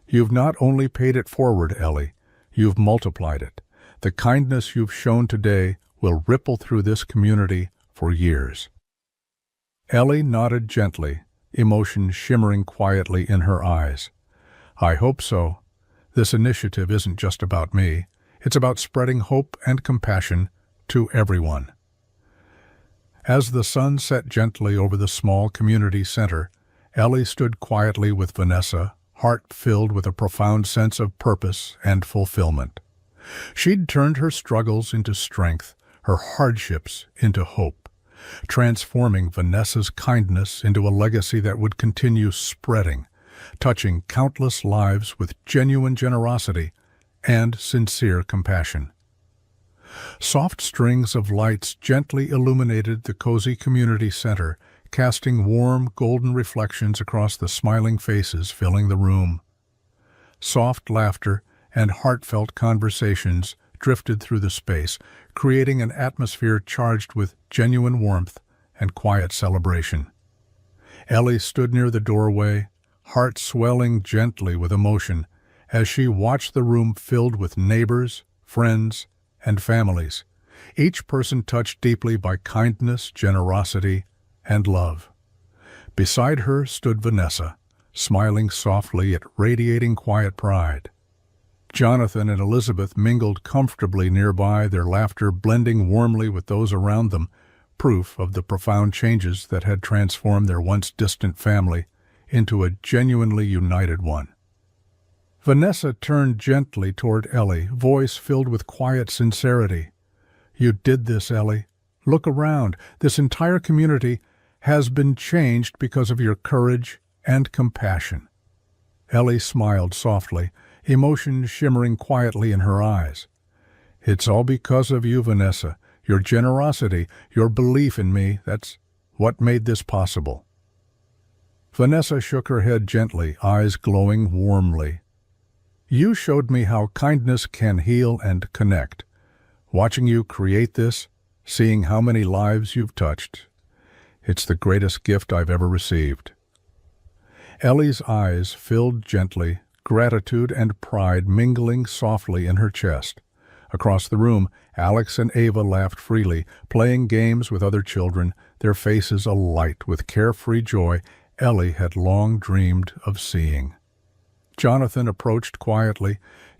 "You've not only paid it forward, Ellie, you've multiplied it. The kindness you've shown today will ripple through this community for years." Ellie nodded gently, emotion shimmering quietly in her eyes. "I hope so. This initiative isn't just about me. It's about spreading hope and compassion to everyone." As the sun set gently over the small community center, Ellie stood quietly with Vanessa, heart filled with a profound sense of purpose and fulfillment. She'd turned her struggles into strength, her hardships into hope, transforming Vanessa's kindness into a legacy that would continue spreading, touching countless lives with genuine generosity and sincere compassion. Soft strings of lights gently illuminated the cozy community center, casting warm, golden reflections across the smiling faces filling the room. Soft laughter and heartfelt conversations drifted through the space, creating an atmosphere charged with genuine warmth and quiet celebration. Ellie stood near the doorway, heart swelling gently with emotion, as she watched the room filled with neighbors, friends, and families, each person touched deeply by kindness, generosity, and love. Beside her stood Vanessa, smiling softly yet radiating quiet pride. Jonathan and Elizabeth mingled comfortably nearby, their laughter blending warmly with those around them, proof of the profound changes that had transformed their once distant family into a genuinely united one. Vanessa turned gently toward Ellie, voice filled with quiet sincerity. "You did this, Ellie. Look around. This entire community has been changed because of your courage and compassion." Ellie smiled softly, emotion shimmering quietly in her eyes. "It's all because of you, Vanessa. Your generosity, your belief in me, that's what made this possible." Vanessa shook her head gently, eyes glowing warmly. "You showed me how kindness can heal and connect. Watching you create this, seeing how many lives you've touched, it's the greatest gift I've ever received." Ellie's eyes filled gently, gratitude and pride mingling softly in her chest. Across the room, Alex and Ava laughed freely, playing games with other children, their faces alight with carefree joy Ellie had long dreamed of seeing. Jonathan approached quietly,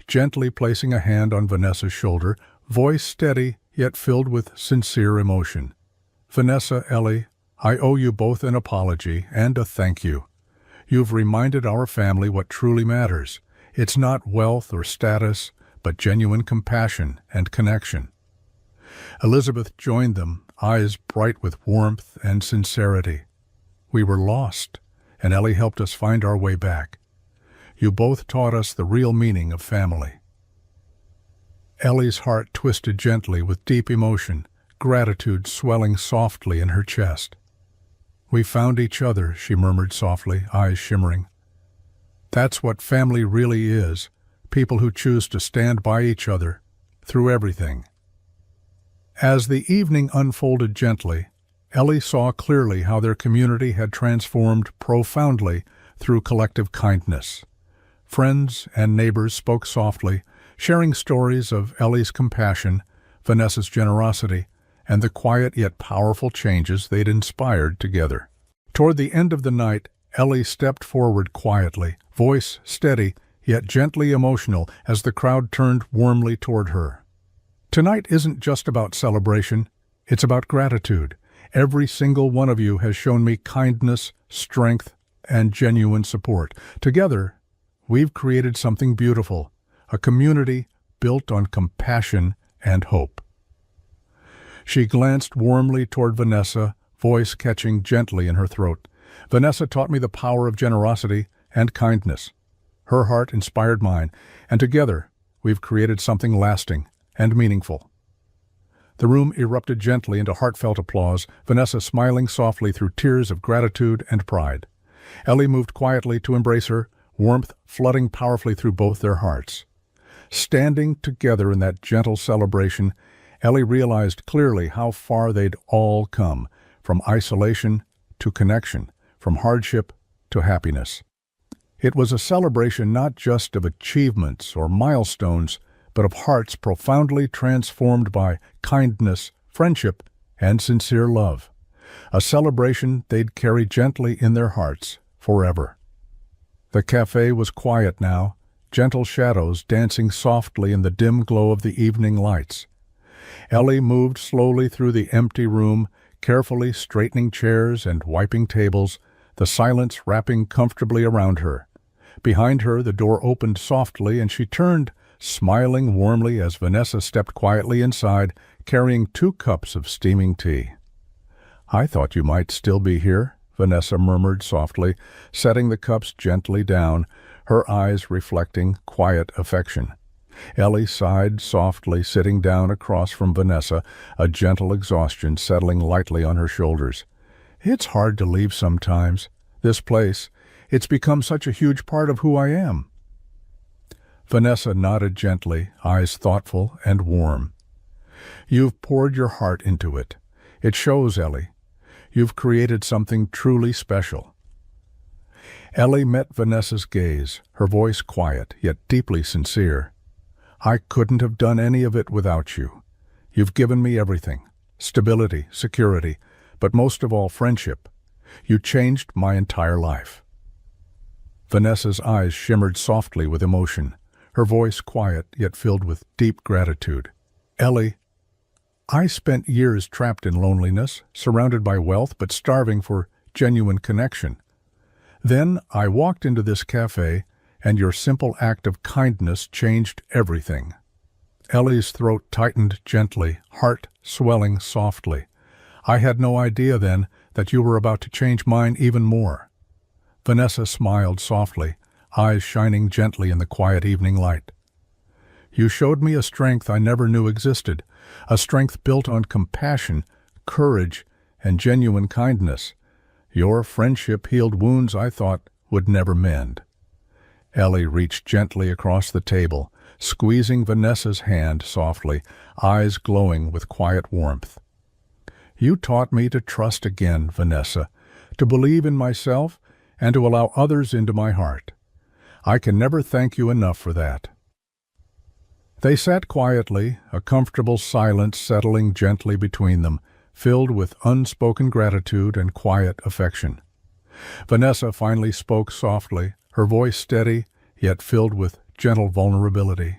gently placing a hand on Vanessa's shoulder, voice steady yet filled with sincere emotion. "Vanessa, Ellie, I owe you both an apology and a thank you. You've reminded our family what truly matters. It's not wealth or status, but genuine compassion and connection." Elizabeth joined them, eyes bright with warmth and sincerity. "We were lost, and Ellie helped us find our way back. You both taught us the real meaning of family." Ellie's heart twisted gently with deep emotion, gratitude swelling softly in her chest. "We found each other," she murmured softly, eyes shimmering. "That's what family really is, people who choose to stand by each other, through everything." As the evening unfolded gently, Ellie saw clearly how their community had transformed profoundly through collective kindness. Friends and neighbors spoke softly, sharing stories of Ellie's compassion, Vanessa's generosity, and the quiet yet powerful changes they'd inspired together. Toward the end of the night, Ellie stepped forward quietly, voice steady yet gently emotional as the crowd turned warmly toward her. "Tonight isn't just about celebration, it's about gratitude. Every single one of you has shown me kindness, strength, and genuine support. Together, we've created something beautiful, a community built on compassion and hope." She glanced warmly toward Vanessa, voice catching gently in her throat. "Vanessa taught me the power of generosity and kindness. Her heart inspired mine, and together we've created something lasting and meaningful." The room erupted gently into heartfelt applause, Vanessa smiling softly through tears of gratitude and pride. Ellie moved quietly to embrace her, warmth flooding powerfully through both their hearts. Standing together in that gentle celebration, Ellie realized clearly how far they'd all come, from isolation to connection, from hardship to happiness. It was a celebration not just of achievements or milestones, but of hearts profoundly transformed by kindness, friendship, and sincere love. A celebration they'd carry gently in their hearts forever. The cafe was quiet now, gentle shadows dancing softly in the dim glow of the evening lights. Ellie moved slowly through the empty room, carefully straightening chairs and wiping tables, the silence wrapping comfortably around her. Behind her, the door opened softly, and she turned, smiling warmly as Vanessa stepped quietly inside, carrying 2 cups of steaming tea. "I thought you might still be here," Vanessa murmured softly, setting the cups gently down, her eyes reflecting quiet affection. Ellie sighed softly, sitting down across from Vanessa, a gentle exhaustion settling lightly on her shoulders. "It's hard to leave sometimes. This place, it's become such a huge part of who I am." Vanessa nodded gently, eyes thoughtful and warm. "You've poured your heart into it. It shows, Ellie. You've created something truly special." Ellie met Vanessa's gaze, her voice quiet, yet deeply sincere. "I couldn't have done any of it without you. You've given me everything, stability, security, but most of all friendship. You changed my entire life." Vanessa's eyes shimmered softly with emotion, her voice quiet yet filled with deep gratitude. "Ellie, I spent years trapped in loneliness, surrounded by wealth but starving for genuine connection. Then I walked into this cafe, and your simple act of kindness changed everything." Ellie's throat tightened gently, heart swelling softly. "I had no idea then that you were about to change mine even more." Vanessa smiled softly, eyes shining gently in the quiet evening light. "You showed me a strength I never knew existed, a strength built on compassion, courage, and genuine kindness. Your friendship healed wounds I thought would never mend." Ellie reached gently across the table, squeezing Vanessa's hand softly, eyes glowing with quiet warmth. "You taught me to trust again, Vanessa, to believe in myself and to allow others into my heart. I can never thank you enough for that." They sat quietly, a comfortable silence settling gently between them, filled with unspoken gratitude and quiet affection. Vanessa finally spoke softly, her voice steady, yet filled with gentle vulnerability.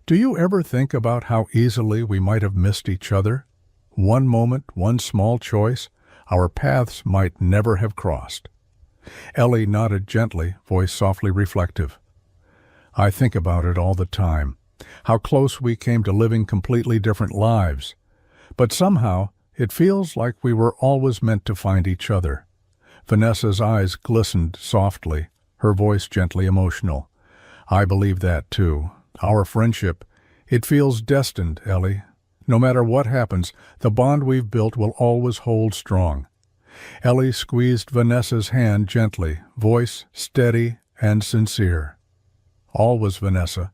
"Do you ever think about how easily we might have missed each other? One moment, one small choice, our paths might never have crossed." Ellie nodded gently, voice softly reflective. "I think about it all the time, how close we came to living completely different lives. But somehow, it feels like we were always meant to find each other." Vanessa's eyes glistened softly, her voice gently emotional. I believe that too. Our friendship, it feels destined, Ellie. No matter what happens, the bond we've built will always hold strong. Ellie squeezed Vanessa's hand gently, voice steady and sincere. Always, Vanessa.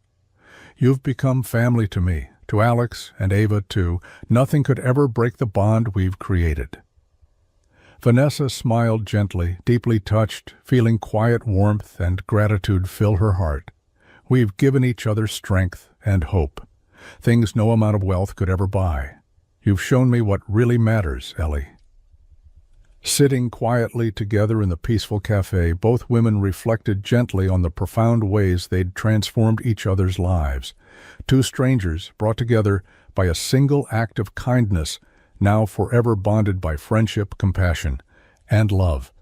You've become family to me, to Alex and Ava too. Nothing could ever break the bond we've created. Vanessa smiled gently, deeply touched, feeling quiet warmth and gratitude fill her heart. We've given each other strength and hope, things no amount of wealth could ever buy. You've shown me what really matters, Ellie. Sitting quietly together in the peaceful cafe, both women reflected gently on the profound ways they'd transformed each other's lives. Two strangers brought together by a single act of kindness, now forever bonded by friendship, compassion, and love.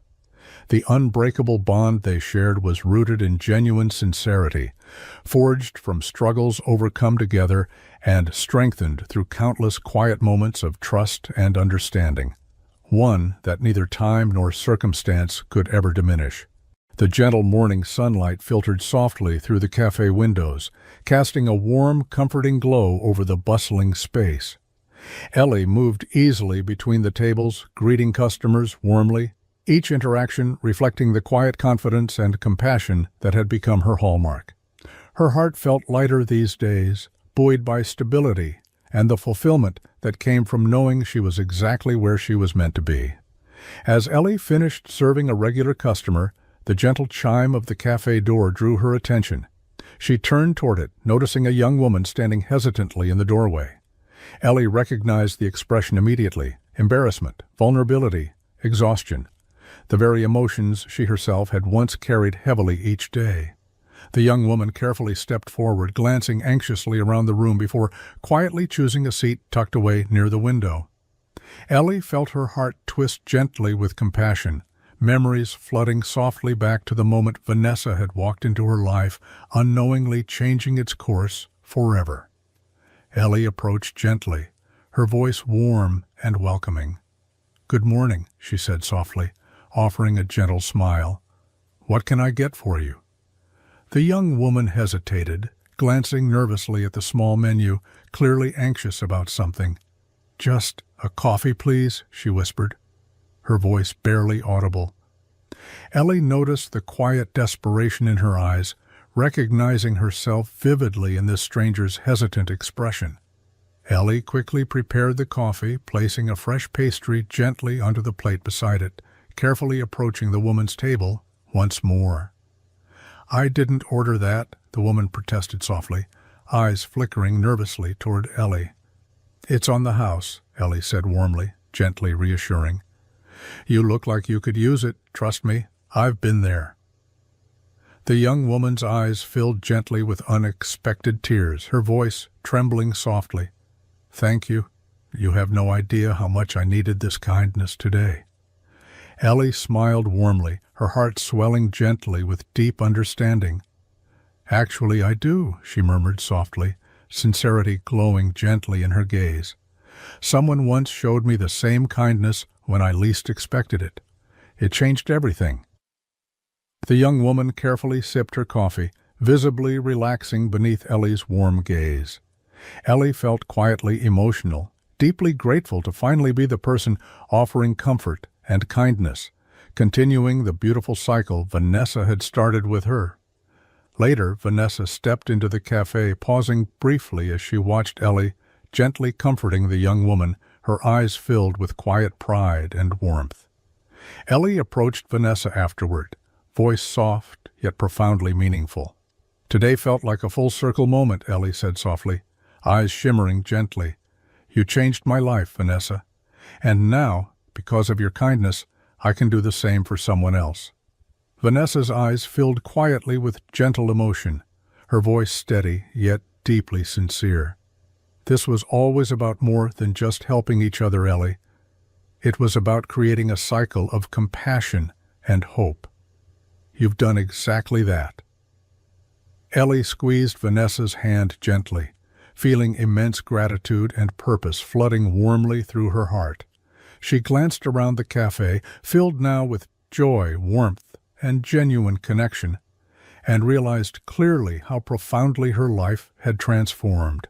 The unbreakable bond they shared was rooted in genuine sincerity, forged from struggles overcome together and strengthened through countless quiet moments of trust and understanding. One that neither time nor circumstance could ever diminish. The gentle morning sunlight filtered softly through the cafe windows, casting a warm, comforting glow over the bustling space. Ellie moved easily between the tables, greeting customers warmly, each interaction reflecting the quiet confidence and compassion that had become her hallmark. Her heart felt lighter these days, buoyed by stability and the fulfillment that came from knowing she was exactly where she was meant to be. As Ellie finished serving a regular customer, the gentle chime of the cafe door drew her attention. She turned toward it, noticing a young woman standing hesitantly in the doorway. Ellie recognized the expression immediately: embarrassment, vulnerability, exhaustion, the very emotions she herself had once carried heavily each day. The young woman carefully stepped forward, glancing anxiously around the room before quietly choosing a seat tucked away near the window. Ellie felt her heart twist gently with compassion, memories flooding softly back to the moment Vanessa had walked into her life, unknowingly changing its course forever. Ellie approached gently, her voice warm and welcoming. "Good morning," she said softly, offering a gentle smile. "What can I get for you?" The young woman hesitated, glancing nervously at the small menu, clearly anxious about something. "Just a coffee, please," she whispered, her voice barely audible. Ellie noticed the quiet desperation in her eyes, recognizing herself vividly in this stranger's hesitant expression. Ellie quickly prepared the coffee, placing a fresh pastry gently onto the plate beside it, carefully approaching the woman's table once more. "I didn't order that," the woman protested softly, eyes flickering nervously toward Ellie. "It's on the house," Ellie said warmly, gently reassuring. "You look like you could use it, trust me, I've been there." The young woman's eyes filled gently with unexpected tears, her voice trembling softly. "Thank you. You have no idea how much I needed this kindness today." Ellie smiled warmly, her heart swelling gently with deep understanding. "Actually, I do," she murmured softly, sincerity glowing gently in her gaze. "Someone once showed me the same kindness when I least expected it. It changed everything." The young woman carefully sipped her coffee, visibly relaxing beneath Ellie's warm gaze. Ellie felt quietly emotional, deeply grateful to finally be the person offering comfort and kindness, continuing the beautiful cycle Vanessa had started with her. Later, Vanessa stepped into the cafe, pausing briefly as she watched Ellie, gently comforting the young woman, her eyes filled with quiet pride and warmth. Ellie approached Vanessa afterward, voice soft yet profoundly meaningful. "Today felt like a full-circle moment," Ellie said softly, eyes shimmering gently. "You changed my life, Vanessa. And now, because of your kindness, I can do the same for someone else." Vanessa's eyes filled quietly with gentle emotion, her voice steady yet deeply sincere. "This was always about more than just helping each other, Ellie. It was about creating a cycle of compassion and hope. You've done exactly that." Ellie squeezed Vanessa's hand gently, feeling immense gratitude and purpose flooding warmly through her heart. She glanced around the cafe, filled now with joy, warmth, and genuine connection. and realized clearly how profoundly her life had transformed.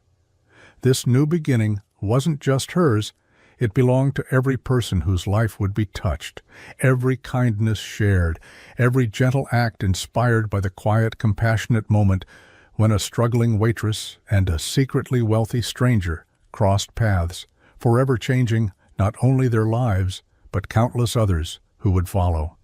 This new beginning wasn't just hers, it belonged to every person whose life would be touched, every kindness shared, every gentle act inspired by the quiet, compassionate moment when a struggling waitress and a secretly wealthy stranger crossed paths, forever changing not only their lives, but countless others who would follow.